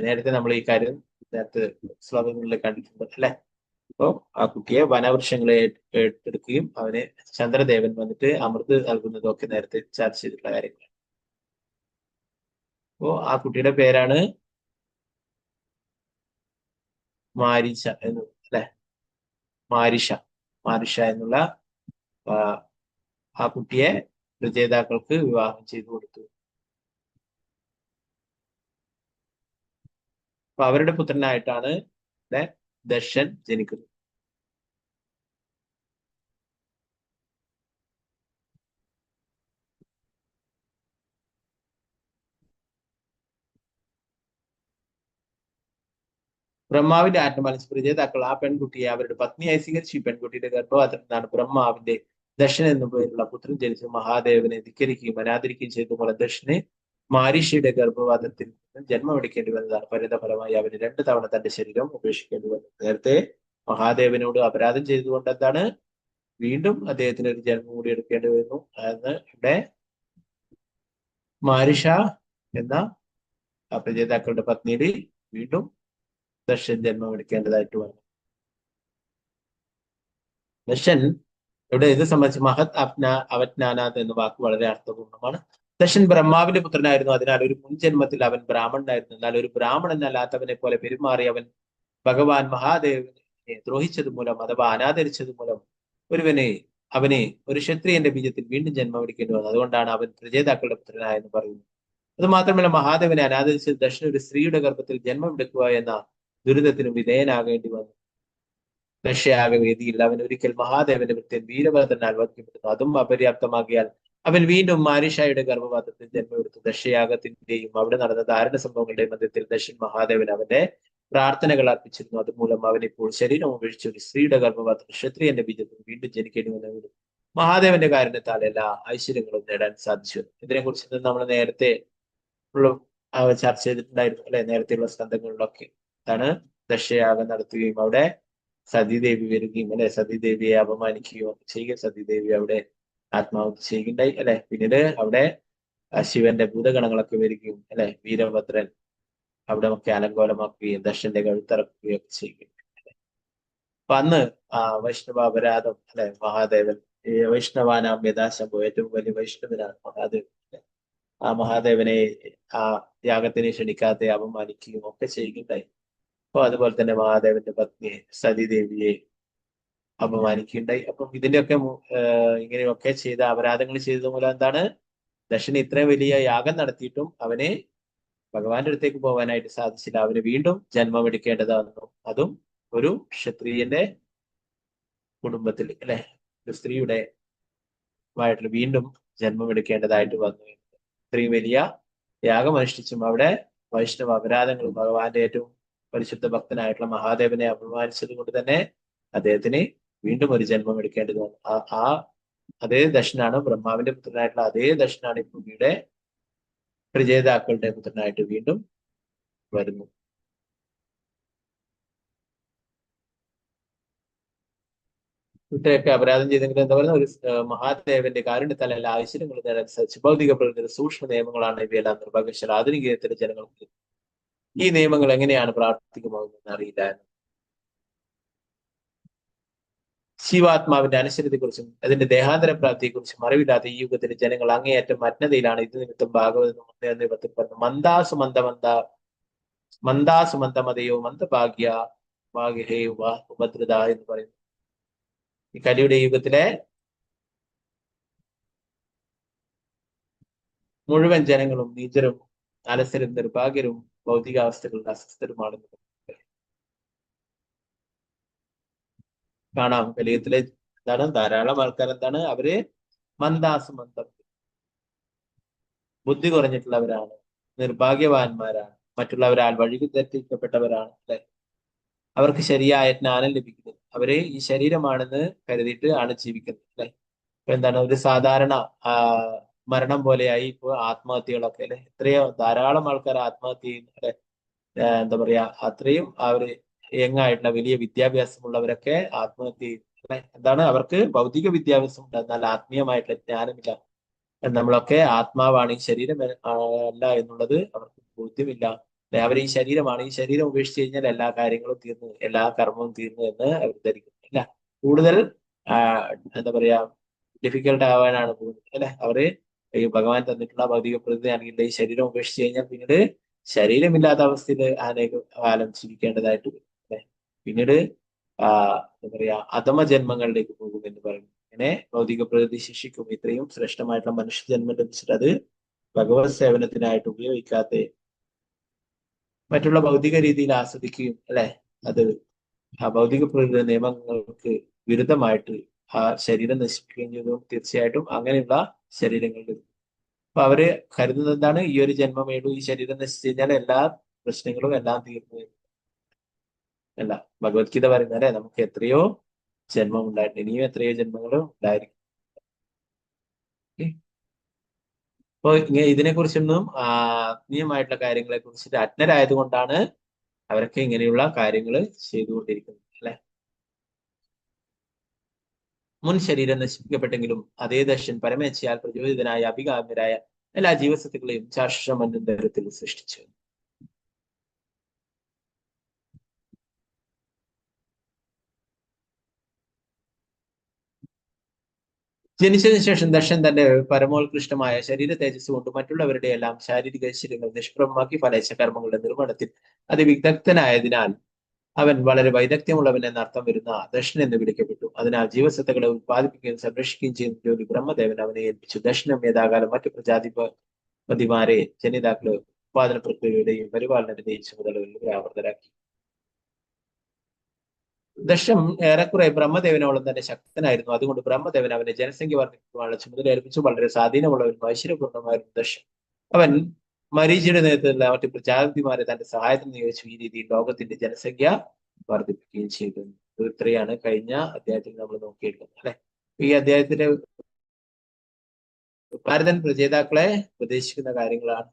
നേരത്തെ നമ്മൾ ഈ കാര്യം നേരത്തെ ശ്ലോകങ്ങളിൽ കണ്ടിട്ടുണ്ട് അല്ലെ. അപ്പോ ആ കുട്ടിയെ വനവൃക്ഷങ്ങളെ ഏറ്റെടുക്കുകയും അവന് ചന്ദ്രദേവൻ വന്നിട്ട് അമൃത് നൽകുന്നതും ഒക്കെ നേരത്തെ ചർച്ച ചെയ്തിട്ടുള്ള കാര്യങ്ങൾ. അപ്പോ ആ കുട്ടിയുടെ പേരാണ് മാരിച്ച എന്ന് അല്ലെ, മാരിഷ എന്നുള്ള ആ കുട്ടിയെ രചയിതാക്കൾക്ക് വിവാഹം ചെയ്തു കൊടുത്തു. അപ്പൊ അവരുടെ പുത്രനായിട്ടാണ് ഇവിടെ ദക്ഷൻ ജനിക്കുന്നത്. ബ്രഹ്മാവിന്റെ ആത്മമനസ് രചയിതാക്കൾ ആ പെൺകുട്ടിയെ അവരുടെ പത്നിയായി സ്വീകരിച്ചു. ഈ പെൺകുട്ടിയുടെ ഗർഭപാത്രത്തിൽ നിന്നാണ് ബ്രഹ്മാവിന്റെ ദക്ഷൻ എന്നു പേരുള്ള പുത്രൻ ജനിച്ചു. മഹാദേവനെ ധിക്കരിക്കുകയും അനാദരിക്കുകയും ചെയ്തു മൂലം ദക്ഷന് മാരിഷിയുടെ ഗർഭപാത്രത്തിൽ നിന്ന് ജന്മമെടുക്കേണ്ടി വന്നതാണ്. പരിണതഫലമായി അവന് 2 തവണ തന്റെ ശരീരം ഉപേക്ഷിക്കേണ്ടി വന്നു. നേരത്തെ മഹാദേവനോട് അപരാധം ചെയ്തുകൊണ്ട് എന്താണ് വീണ്ടും അദ്ദേഹത്തിന് ഒരു ജന്മം കൂടി എടുക്കേണ്ടി വരുന്നു. അതെന്ന് ഇവിടെ മാരിഷ എന്ന ആ രചയിതാക്കളുടെ പത്നിയുടെ വീണ്ടും ദക്ഷൻ ജന്മം എടുക്കേണ്ടതായിട്ട് വന്നു. ദക്ഷൻ ഇവിടെ ഇത് സംബന്ധിച്ച് മഹത് അവജ്ഞാനാത് എന്ന വാക്ക് വളരെ അർത്ഥപൂർണ്ണമാണ്. ദക്ഷൻ ബ്രഹ്മാവിന്റെ പുത്രനായിരുന്നു. അതിനാൽ ഒരു മുൻജന്മത്തിൽ അവൻ ബ്രാഹ്മണനായിരുന്നു. എന്നാൽ ഒരു ബ്രാഹ്മണനല്ലാത്തവനെ പോലെ പെരുമാറി അവൻ ഭഗവാൻ മഹാദേവനെ ദ്രോഹിച്ചത് മൂലം അഥവാ അനാദരിച്ചത് മൂലം അവനെ ഒരു ക്ഷത്രിയന്റെ ബീജത്തിൽ വീണ്ടും ജന്മം എടുക്കേണ്ടി വന്നു. അതുകൊണ്ടാണ് അവൻ രചയിതാക്കളുടെ പുത്രനായെന്ന് പറയുന്നത്. അത് മാത്രമല്ല മഹാദേവനെ അനാദരിച്ചത് ദക്ഷൻ ഒരു സ്ത്രീയുടെ ഗർഭത്തിൽ ജന്മം എടുക്കുക എന്ന ദുരിതത്തിനും വിധേയനാകേണ്ടി വന്നു. ദക്ഷയാകെ വേദിയിൽ അവൻ ഒരിക്കൽ മഹാദേവന്റെ വൃത്യൻ വീരഭദ്രനാൽ വധിക്കപ്പെടുന്നു. അതും അപര്യാപ്തമാകിയാൽ അവൻ വീണ്ടും മാരിഷായുടെ ഗർഭപാത്രത്തിൽ ജന്മമെടുത്തു. ദക്ഷയാഗത്തിന്റെയും അവിടെ നടന്ന ദാരുണ സംഭവങ്ങളുടെയും മധ്യത്തിൽ ദക്ഷൻ മഹാദേവൻ അവന്റെ പ്രാർത്ഥനകൾ അർപ്പിച്ചിരുന്നു. അതുമൂലം അവൻ ഇപ്പോൾ ശരീരം ഉപേക്ഷിച്ച് ഒരു സ്ത്രീയുടെ ഗർഭപാത്രം ക്ഷത്രിയന്റെ ബീജത്തിൽ വീണ്ടും ജനിക്കേണ്ടി വന്നു. മഹാദേവന്റെ കാരണത്താൽ എല്ലാ ഐശ്വര്യങ്ങളും നേടാൻ സാധിച്ചു. ഇതിനെക്കുറിച്ച് നമ്മൾ നേരത്തെ ചർച്ച ചെയ്തിട്ടുണ്ടായിരുന്നു അല്ലെ, നേരത്തെയുള്ള സ്കന്ധങ്ങളിലൊക്കെ. അതാണ് ദക്ഷയാഗം നടത്തുകയും അവിടെ സതീദേവി വരികയും അല്ലെ, സതീദേവിയെ അപമാനിക്കുകയും ചെയ്യുകയും സതീദേവി അവിടെ ആത്മാഹുതി ചെയ്യുകയുണ്ടായി അല്ലെ. പിന്നീട് അവിടെ ശിവന്റെ ഭൂതഗണങ്ങളൊക്കെ വരികയും അല്ലെ, വീരഭദ്രൻ അവിടെ ഒക്കെ അലങ്കോലമാക്കുകയും ദക്ഷന്റെ കഴുത്തറക്കുകയും ഒക്കെ ചെയ്യുകയും. അപ്പൊ അന്ന് വൈഷ്ണവ അപരാധം അല്ലെ, മഹാദേവൻ വൈഷ്ണവാനാം യഥാശംഭവം, ഏറ്റവും വലിയ വൈഷ്ണവനാണ് മഹാദേവൻ. ആ മഹാദേവനെ ആ യാഗത്തിനെ ക്ഷണിക്കാതെ അപമാനിക്കുകയും ഒക്കെ ചെയ്യുകയുണ്ടായി. അപ്പൊ അതുപോലെ തന്നെ മഹാദേവന്റെ പത്നിയെ സതീദേവിയെ അപമാനിക്കുകയുണ്ടായി. അപ്പം ഇതിന്റെയൊക്കെ ഇങ്ങനെയൊക്കെ ചെയ്ത അപരാധങ്ങൾ ചെയ്തത് മൂലം എന്താണ് ദക്ഷന് ഇത്രയും വലിയ യാഗം നടത്തിയിട്ടും അവനെ ഭഗവാന്റെ അടുത്തേക്ക് പോകാനായിട്ട് സാധിച്ചില്ല. അവന് വീണ്ടും ജന്മം എടുക്കേണ്ടതാണെന്നു, അതും ഒരു ക്ഷത്രിയന്റെ കുടുംബത്തിൽ അല്ലെ, ഒരു സ്ത്രീയുടെ ആയിട്ട് വീണ്ടും ജന്മം എടുക്കേണ്ടതായിട്ട് വന്നു. ഇത്രയും വലിയ യാഗം അനുഷ്ഠിച്ചും അവിടെ വൈഷ്ണവ അപരാധങ്ങളും ഭഗവാന്റെ ഏറ്റവും പരിശുദ്ധ ഭക്തനായിട്ടുള്ള മഹാദേവനെ അപമാനിച്ചത് കൊണ്ട് തന്നെ അദ്ദേഹത്തിന് വീണ്ടും ഒരു ജന്മം എടുക്കേണ്ടത് വന്നു. അതേ ദക്ഷനാണ്, ബ്രഹ്മാവിന്റെ പുത്രനായിട്ടുള്ള അതേ ദക്ഷനാണ് ഈ ഭൂമിയുടെ രചയിതാക്കളുടെ പുത്രനായിട്ട് വീണ്ടും വരുന്നു. ഇത്രയൊക്കെ അപരാധം ചെയ്തെങ്കിൽ എന്താ പറയുന്നത്, ഒരു മഹാദേവന്റെ കാരുണ്യത്താൽ എല്ലാ ഐശ്വര്യങ്ങളും നേടാൻ സാധിച്ചു. ഭൗതിക പ്രകൃതിയുടെ സൂക്ഷ്മ നിയമങ്ങളാണ് ഇവയെല്ലാം. നിർഭാഗ്യവശാൽ ആധുനികത്തിലെ ജനങ്ങൾക്ക് ഈ നിയമങ്ങൾ എങ്ങനെയാണ് പ്രാവർത്തികമാകുന്നതെന്ന് അറിയില്ല. ശിവാത്മാവിന്റെ അനശ്വരതയെക്കുറിച്ചും അതിന്റെ ദേഹാന്തര പ്രാപ്തിയെക്കുറിച്ചും അറിവില്ലാത്ത ഈ യുഗത്തിലെ ജനങ്ങൾ അങ്ങേയറ്റം അജ്ഞതയിലാണ്. ഇത് നിമിത്തം ഭാഗവതം പറഞ്ഞു, മന്ദാസുമന്ദമതയോ മന്ദഭാഗ്യ ഭാഗ്യഹേ ഉപദ്രത എന്ന് പറയുന്നു. ഈ കലിയുടെ യുഗത്തിലെ മുഴുവൻ ജനങ്ങളും നീചരും അലസരും നിർഭാഗ്യരും ഭൗതികാവസ്ഥകളിൽ അസ്വസ്ഥരുമാണെന്ന് കാണാം. കലിയുഗത്തിലെ എന്താണ് ധാരാളം ആൾക്കാർ എന്താണ് അവര് മന്ദം ബുദ്ധി കുറഞ്ഞിട്ടുള്ളവരാണ്, നിർഭാഗ്യവാന്മാരാണ്, മറ്റുള്ളവരാൽ വഴിക്ക് തെറ്റിക്കപ്പെട്ടവരാണ് അല്ലെ. അവർക്ക് ശരിയായ ജ്ഞാനം ലഭിക്കുന്നത് അവര് ഈ ശരീരമാണെന്ന് കരുതിയിട്ട് ആണ് ജീവിക്കുന്നത് അല്ലെ. എന്താണ് ഒരു സാധാരണ മരണം പോലെയായി ഇപ്പോൾ ആത്മഹത്യകളൊക്കെ അല്ലെ. എത്രയോ ധാരാളം ആൾക്കാർ ആത്മഹത്യ ചെയ്യുന്നു അല്ലെ. എന്താ പറയാ, അത്രയും അവര് യങ്ങായിട്ടുള്ള വലിയ വിദ്യാഭ്യാസമുള്ളവരൊക്കെ ആത്മഹത്യ ചെയ്യുന്നു അല്ലെ. എന്താണ് അവർക്ക് ഭൗതിക വിദ്യാഭ്യാസം ഉണ്ട്, എന്നാൽ ആത്മീയമായിട്ടുള്ള ജ്ഞാനമില്ല. നമ്മളൊക്കെ ആത്മാവാണ്, ഈ ശരീരം അല്ല എന്നുള്ളത് അവർക്ക് ബോധ്യമില്ല. അവർ ഈ ശരീരമാണ്, ഈ ശരീരം ഉപേക്ഷിച്ച് കഴിഞ്ഞാൽ എല്ലാ കാര്യങ്ങളും തീർന്നു, എല്ലാ കർമ്മവും തീർന്നു എന്ന് അവർ ധരിക്കുന്നു അല്ല. കൂടുതൽ എന്താ പറയാ ഡിഫിക്കൽട്ട് ആവാനാണ് പോകുന്നത് അല്ലെ. അവര് ഈ ഭഗവാൻ തന്നിട്ടുള്ള ഭൗതിക പ്രകൃതി ആണെങ്കിൽ ഈ ശരീരം ഉപേക്ഷിച്ച് കഴിഞ്ഞാൽ പിന്നീട് ശരീരമില്ലാത്ത അവസ്ഥയിൽ അനേക കാലം ജീവിക്കേണ്ടതായിട്ട് വരും അല്ലെ. പിന്നീട് എന്താ പറയാ അധമ ജന്മങ്ങളിലേക്ക് പോകും എന്ന് പറയുന്നു. ഇങ്ങനെ ഭൗതിക പ്രകൃതി ശിക്ഷിക്കും. ഇത്രയും ശ്രേഷ്ഠമായിട്ടുള്ള മനുഷ്യജന്മം ലഭിച്ചിട്ട് അത് ഭഗവത് സേവനത്തിനായിട്ട് ഉപയോഗിക്കാത്ത മറ്റുള്ള ഭൗതിക രീതിയിൽ ആസ്വദിക്കുകയും അല്ലെ, അത് ആ ഭൗതിക പ്രകൃതി നിയമങ്ങൾക്ക് വിരുദ്ധമായിട്ട് ആ ശരീരം നശിപ്പിക്കുകയും ചെയ്തു. തീർച്ചയായിട്ടും അങ്ങനെയുള്ള ശരീരങ്ങളിൽ അപ്പൊ അവര് കരുതുന്നത് എന്താണ്, ഈ ഒരു ജന്മമേടു ഈ ശരീരം നശിച്ചു കഴിഞ്ഞാൽ എല്ലാ പ്രശ്നങ്ങളും എല്ലാം തീർന്നു. അല്ല, ഭഗവത്ഗീത പറയുന്നത് അല്ലെ, നമുക്ക് എത്രയോ ജന്മം ഉണ്ടായിട്ടുണ്ട്, ഇനിയും എത്രയോ ജന്മങ്ങളും ഉണ്ടായിരിക്കും. അപ്പൊ ഇതിനെ കുറിച്ചൊന്നും ആത്മീയമായിട്ടുള്ള കാര്യങ്ങളെ കുറിച്ചിട്ട് അജ്ഞരായത് കൊണ്ടാണ് അവരൊക്കെ ഇങ്ങനെയുള്ള കാര്യങ്ങൾ ചെയ്തുകൊണ്ടിരിക്കുന്നത് അല്ലെ. മുൻ ശരീരം നശിപ്പിക്കപ്പെട്ടെങ്കിലും അതേ ദർശൻ പരമേച്ഛയാൽ പ്രചോദിതനായ അഭികാമ്യരായ എല്ലാ ജീവസത്തുക്കളെയും ചാഷമന്യന്തരത്തിൽ സൃഷ്ടിച്ചു. ജനിച്ചതിനു ശേഷം ദർശൻ തന്റെ പരമോത്കൃഷ്ടമായ ശരീര തേജസ് കൊണ്ട് മറ്റുള്ളവരുടെ എല്ലാം ശാരീരിക ശരീരങ്ങൾ നിഷ്പ്രഭമാക്കി ഫലേച്ഛ കർമ്മങ്ങളുടെ നിർവഹണത്തിൽ അതിവിദഗ്ധനായതിനാൽ അവൻ വളരെ വൈദഗ്ധ്യമുള്ളവൻ എന്ന അർത്ഥം വരുന്ന ദർശൻ എന്ന് വിളിക്കപ്പെട്ടു. അതിനാൽ ജീവസത്തകളെ ഉത്പാദിപ്പിക്കുകയും സംരക്ഷിക്കുകയും ചെയ്യുന്ന ജോലി ബ്രഹ്മദേവൻ അവനെ ഏൽപ്പിച്ചു. ദർശനം യഥാകാലം മറ്റു പ്രജാധിപതിമാരെ ജനിതാക്കള് ഉത്പാദന പ്രക്രിയയുടെയും പരിപാലനത്തിന്റെയും ചുമതലകളിൽ വ്യാപൃതരാക്കി. ദർശം ഏറെക്കുറെ ബ്രഹ്മദേവനോളം തന്നെ ശക്തനായിരുന്നു. അതുകൊണ്ട് ബ്രഹ്മദേവൻ അവനെ ജനസംഖ്യ വർദ്ധിപ്പിക്കുവാനുള്ള ചുമതല ഏൽപ്പിച്ചു. വളരെ സ്വാധീനമുള്ളവനും ഐശ്വര്യപൂർണ്ണമായിരുന്നു ദർശൻ. അവൻ മരീചിയുടെ നേതൃത്വത്തിലുള്ള മറ്റു പ്രജാപതിമാരെ തന്റെ സഹായത്തിന് നിയോഗിച്ചു. ഈ രീതിയിൽ ലോകത്തിന്റെ ജനസംഖ്യ വർദ്ധിപ്പിക്കുകയും ചെയ്തു. ഇത്രയാണ് കഴിഞ്ഞ അധ്യായത്തിൽ നമ്മൾ നോക്കിയിരിക്കുന്നത് അല്ലെ. ഈ അധ്യായത്തിലെ ഭാരതൻ പ്രജേതാക്കളെ ഉപദേശിക്കുന്ന കാര്യങ്ങളാണ്.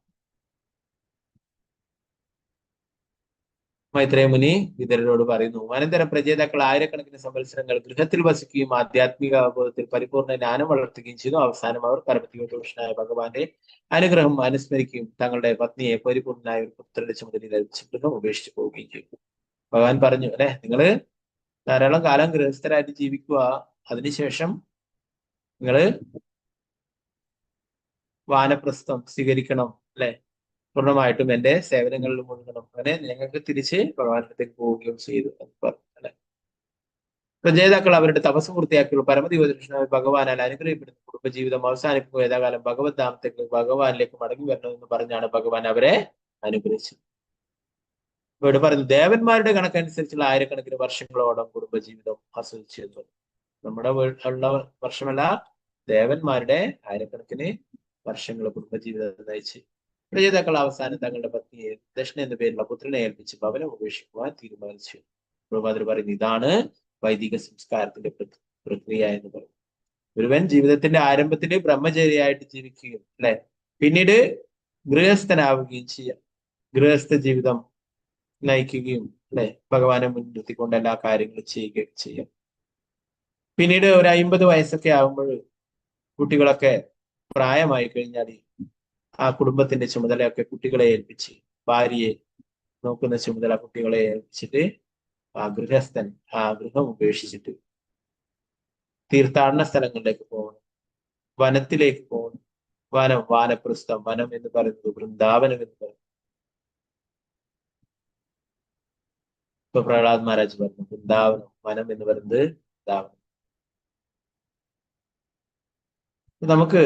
മൈത്രേയ മുനി വിതരരോട് പറയുന്നു, അനന്തരം പ്രജേതാക്കൾ ആയിരക്കണക്കിന് സംവത്സരങ്ങൾ ഗൃഹത്തിൽ വസിക്കുകയും ആധ്യാത്മിക അവബോധത്തിൽ പരിപൂർണ്ണ ജ്ഞാനം വളർത്തുകയും ചെയ്തു. അവസാനം അവർ പരമതിയോഷനായ ഭഗവാന്റെ അനുഗ്രഹം അനുസ്മരിക്കുകയും തങ്ങളുടെ പത്നിയെ പരിപൂർണനായ ഒരു പുത്രന്റെ ചുമതലയിൽ ഏൽപ്പിച്ച് ഗൃഹം ഉപേക്ഷിച്ചു പോവുകയും ചെയ്തു. ഭഗവാൻ പറഞ്ഞു അല്ലെ, നിങ്ങള് ധാരാളം കാലം ഗൃഹസ്ഥരായിട്ട് ജീവിക്കുക, അതിനുശേഷം നിങ്ങള് വാനപ്രസ്ഥം സ്വീകരിക്കണം അല്ലെ, പൂർണ്ണമായിട്ടും എന്റെ സേവനങ്ങളിൽ മുഴുകണം. അങ്ങനെ ഞങ്ങൾക്ക് തിരിച്ച് ഭഗവാനത്തേക്ക് പോവുകയും ചെയ്തു എന്ന് പറഞ്ഞു അല്ലെ. പ്രജേതാക്കൾ അവരുടെ തപസ് പൂർത്തിയാക്കിയുള്ള പരമദിവദൃഷ്ണനായ ഭഗവാനാൽ അനുഗ്രഹിക്കപ്പെടുന്ന കുടുംബജീവിതം അവസാനിപ്പിക്കുക യഥാകാലം ഭഗവത് ധാമത്തേക്ക് ഭഗവാനിലേക്ക് മടങ്ങി വരണമെന്ന് പറഞ്ഞാണ് ഭഗവാൻ അവരെ അനുഗ്രഹിച്ചത്. ഇവിടെ പറഞ്ഞു, ദേവന്മാരുടെ കണക്കനുസരിച്ചുള്ള ആയിരക്കണക്കിന് വർഷങ്ങളോളം കുടുംബജീവിതം ആസ്വദിച്ചു. നമ്മുടെ ഉള്ള വർഷമല്ല, ദേവന്മാരുടെ ആയിരക്കണക്കിന് വർഷങ്ങൾ കുടുംബജീവിതം നയിച്ച് പ്രജേതാക്കൾ അവസാനം തങ്ങളുടെ പത്നിയെ ദക്ഷിണ എന്ന പേരുള്ള പുത്രനെ ഏൽപ്പിച്ച് ഭവനം ഉപേക്ഷിക്കുവാൻ തീരുമാനിച്ചു. പ്രഭാതർ പറയുന്നു, ഇതാണ് വൈദിക സംസ്കാരത്തിന്റെ പ്രക്രിയ എന്ന് പറയും. ഒരുവൻ ജീവിതത്തിന്റെ ആരംഭത്തിൽ ബ്രഹ്മചര്യയായിട്ട് ജീവിക്കുകയും അല്ലെ, പിന്നീട് ഗൃഹസ്ഥനാവുകയും ചെയ്യാം, ഗൃഹസ്ഥ ജീവിതം നയിക്കുകയും അല്ലെ, ഭഗവാനെ മുൻനിർത്തിക്കൊണ്ട് എല്ലാ കാര്യങ്ങളും ചെയ്യുകയൊക്കെ ചെയ്യാം. പിന്നീട് ഒരു 50 വയസ്സൊക്കെ ആകുമ്പോൾ കുട്ടികളൊക്കെ പ്രായമായി കഴിഞ്ഞാൽ ആ കുടുംബത്തിന്റെ ചുമതലയൊക്കെ കുട്ടികളെ ഏൽപ്പിച്ച്, ഭാര്യയെ നോക്കുന്ന ചുമതല കുട്ടികളെ ഏൽപ്പിച്ചിട്ട് ആ ഗൃഹസ്ഥൻ ആ ഗൃഹം ഉപേക്ഷിച്ചിട്ട് തീർത്ഥാടന സ്ഥലങ്ങളിലേക്ക് പോകണം, വനത്തിലേക്ക് പോകണം. വാനപ്രസ്ഥം, വനം എന്ന് പറയുന്നത് വൃന്ദാവനം എന്ന് പറയുന്നത്. ഇപ്പൊ പ്രഹ്ലാദ് മഹാരാജ് പറഞ്ഞു, വൃന്ദാവനം, വനം എന്ന് പറയുന്നത് വൃന്ദാവനം. നമുക്ക്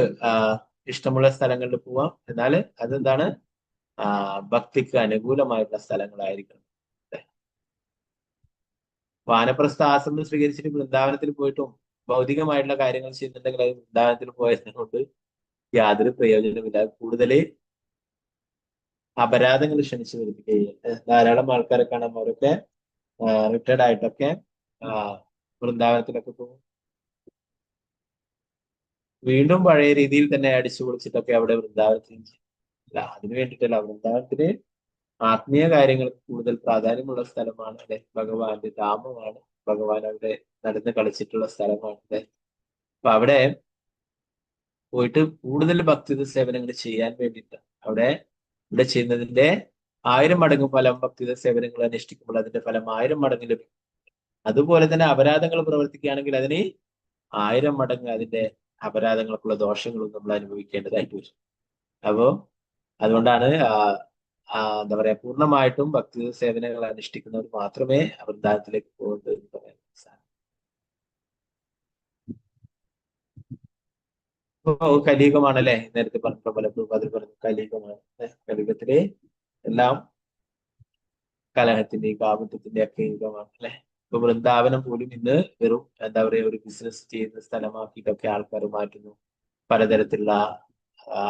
ഇഷ്ടമുള്ള സ്ഥലങ്ങളിൽ പോവാം, എന്നാൽ അതെന്താണ്, ഭക്തിക്ക് അനുകൂലമായിട്ടുള്ള സ്ഥലങ്ങളായിരിക്കണം. വാനപ്രസ്ഥ ആശ്രമം സ്വീകരിച്ചിട്ട് വൃന്ദാവനത്തിൽ പോയിട്ടും ഭൗതികമായിട്ടുള്ള കാര്യങ്ങൾ ചെയ്യുന്നുണ്ടെങ്കിൽ അത് വൃന്ദാവനത്തിൽ പോയതിനെ കൊണ്ട് യാതൊരു പ്രയോജനമില്ല. കൂടുതൽ അപരാധങ്ങൾ ക്ഷണിച്ചു വരുത്തുകയാണ്. ധാരാളം ആൾക്കാരെ കാണാം, അവരൊക്കെ റിട്ടയർഡ് ആയിട്ടൊക്കെ വൃന്ദാവനത്തിലൊക്കെ പോകും, വീണ്ടും പഴയ രീതിയിൽ തന്നെ അടിച്ചു പൊളിച്ചിട്ടൊക്കെ അവിടെ വൃന്ദാവനത്തിൽ അല്ല, അതിനു വേണ്ടിയിട്ടല്ല. വൃന്ദാവനത്തിന് ആത്മീയ കാര്യങ്ങൾക്ക് കൂടുതൽ പ്രാധാന്യമുള്ള സ്ഥലമാണ് അല്ലെ, ഭഗവാന്റെ ധാമമാണ്, ഭഗവാൻ അവിടെ നടന്ന് കളിച്ചിട്ടുള്ള സ്ഥലമാണ് അല്ലെ. അപ്പൊ അവിടെ പോയിട്ട് കൂടുതൽ ഭക്തി സേവനങ്ങൾ ചെയ്യാൻ വേണ്ടിയിട്ട് ഇവിടെ ചെയ്യുന്നതിന്റെ 1000 മടങ്ങ് ഫലം ഭക്തി സേവനങ്ങൾ അനുഷ്ഠിക്കുമ്പോൾ അതിന്റെ ഫലം 1000 മടങ്ങ് ലഭിക്കും. അതുപോലെ തന്നെ അപരാധങ്ങൾ പ്രവർത്തിക്കുകയാണെങ്കിൽ അതിന് 1000 മടങ്ങ് അതിന്റെ അപരാധങ്ങൾക്കുള്ള ദോഷങ്ങളും നമ്മൾ അനുഭവിക്കേണ്ടതായിട്ട് വരും. അപ്പോ അതുകൊണ്ടാണ് എന്താ പറയാ പൂർണ്ണമായിട്ടും ഭക്തി സേവനങ്ങൾ അനുഷ്ഠിക്കുന്നവർ മാത്രമേ വൃന്ദാവനത്തിലേക്ക് പോകണ്ടു എന്ന് പറയാൻ സാധിക്കും. കലിയുഗമാണല്ലേ, നേരത്തെ പറഞ്ഞ പോലെ അതിൽ പറഞ്ഞു കലിയുഗമാണ്. കലിയുഗത്തിലെ എല്ലാം കലഹത്തിന്റെയും കാപട്യത്തിന്റെ ഒക്കെ യുഗമാണ് അല്ലെ. ഇപ്പൊ വൃന്ദാവനം പോലും ഇന്ന് വെറും എന്താ പറയാ ഒരു ബിസിനസ് ചെയ്യുന്ന സ്ഥലമാക്കിയിട്ടൊക്കെ ആൾക്കാർ മാറ്റുന്നു. പലതരത്തിലുള്ള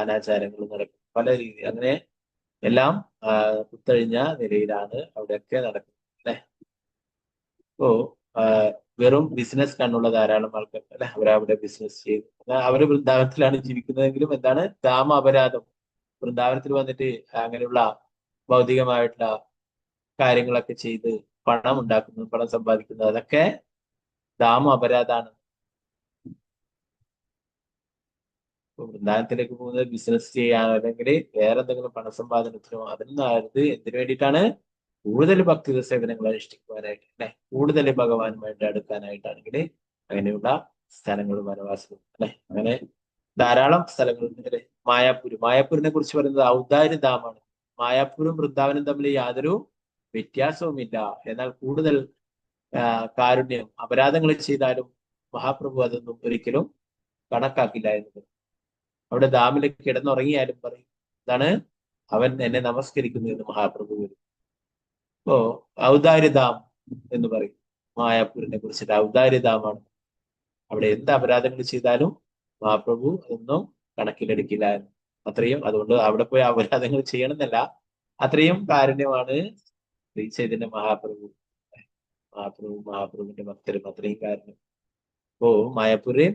അനാചാരങ്ങൾ നടക്കും, പല രീതി അങ്ങനെ എല്ലാം കുത്തഴിഞ്ഞ നിലയിലാണ് അവിടെയൊക്കെ നടക്കുന്നത് അല്ലെ. ഇപ്പോ വെറും ബിസിനസ് കണ്ണുള്ള ധാരാളം ആൾക്കാർ അല്ലെ, അവരവിടെ ബിസിനസ് ചെയ്തു. അവര് വൃന്ദാവനത്തിലാണ് ജീവിക്കുന്നതെങ്കിലും എന്താണ് ധാമ അപരാധം, വൃന്ദാവനത്തിൽ വന്നിട്ട് അങ്ങനെയുള്ള ഭൗതികമായിട്ടുള്ള കാര്യങ്ങളൊക്കെ ചെയ്ത് പണം ഉണ്ടാക്കുന്നു, പണം സമ്പാദിക്കുന്നു, അതൊക്കെ ധാമ അപരാധാണ്. വൃന്ദാവനത്തിലേക്ക് പോകുന്നത് ബിസിനസ് ചെയ്യാനോ അല്ലെങ്കിൽ വേറെ എന്തെങ്കിലും പണസമ്പാദനത്തിനോ അതിനൊന്നായത് എന്തിനു വേണ്ടിയിട്ടാണ്? കൂടുതൽ ഭക്തി സേവനങ്ങൾ അനുഷ്ഠിക്കുവാനായിട്ട് അല്ലെ, കൂടുതൽ ഭഗവാനുമായിട്ട് അടുക്കാനായിട്ടാണെങ്കിൽ അങ്ങനെയുള്ള സ്ഥലങ്ങളും വനവാസവും അല്ലെ, അങ്ങനെ ധാരാളം സ്ഥലങ്ങളുണ്ട് അല്ലെ. മായാപ്പൂരിനെ കുറിച്ച് പറയുന്നത് ഔദാര്യധാമാണ്. മായാപ്പൂരും വൃന്ദാവനും തമ്മിൽ യാതൊരു വ്യത്യാസവുമില്ല. എന്നാൽ കൂടുതൽ കാരുണ്യം, അപരാധങ്ങൾ ചെയ്താലും മഹാപ്രഭു അതൊന്നും ഒരിക്കലും കണക്കാക്കില്ല എന്നത്. അവിടെ ധാമിലേക്ക് കിടന്നുറങ്ങിയാലും പറയും എന്താണ്, അവൻ എന്നെ നമസ്കരിക്കുന്നു എന്ന് മഹാപ്രഭു വരും. അപ്പോ ഔദാര്യധാം എന്ന് പറയും മായാപ്പൂരിനെ കുറിച്ചിട്ട്. ഔദാര്യധാമാണ്. അവിടെ എന്ത് അപരാധങ്ങൾ ചെയ്താലും മഹാപ്രഭു അതൊന്നും കണക്കിലെടുക്കില്ല എന്ന്. അത്രയും, അതുകൊണ്ട് അവിടെ പോയി അപരാധങ്ങൾ ചെയ്യണമെന്നല്ല, അത്രയും കാരുണ്യമാണ് ശ്രീ ചൈതന്യ മഹാപ്രഭുവിന്റെ ഭക്തരും അത്രയും കാരുണ്യം. അപ്പോ മായാപ്പൂരും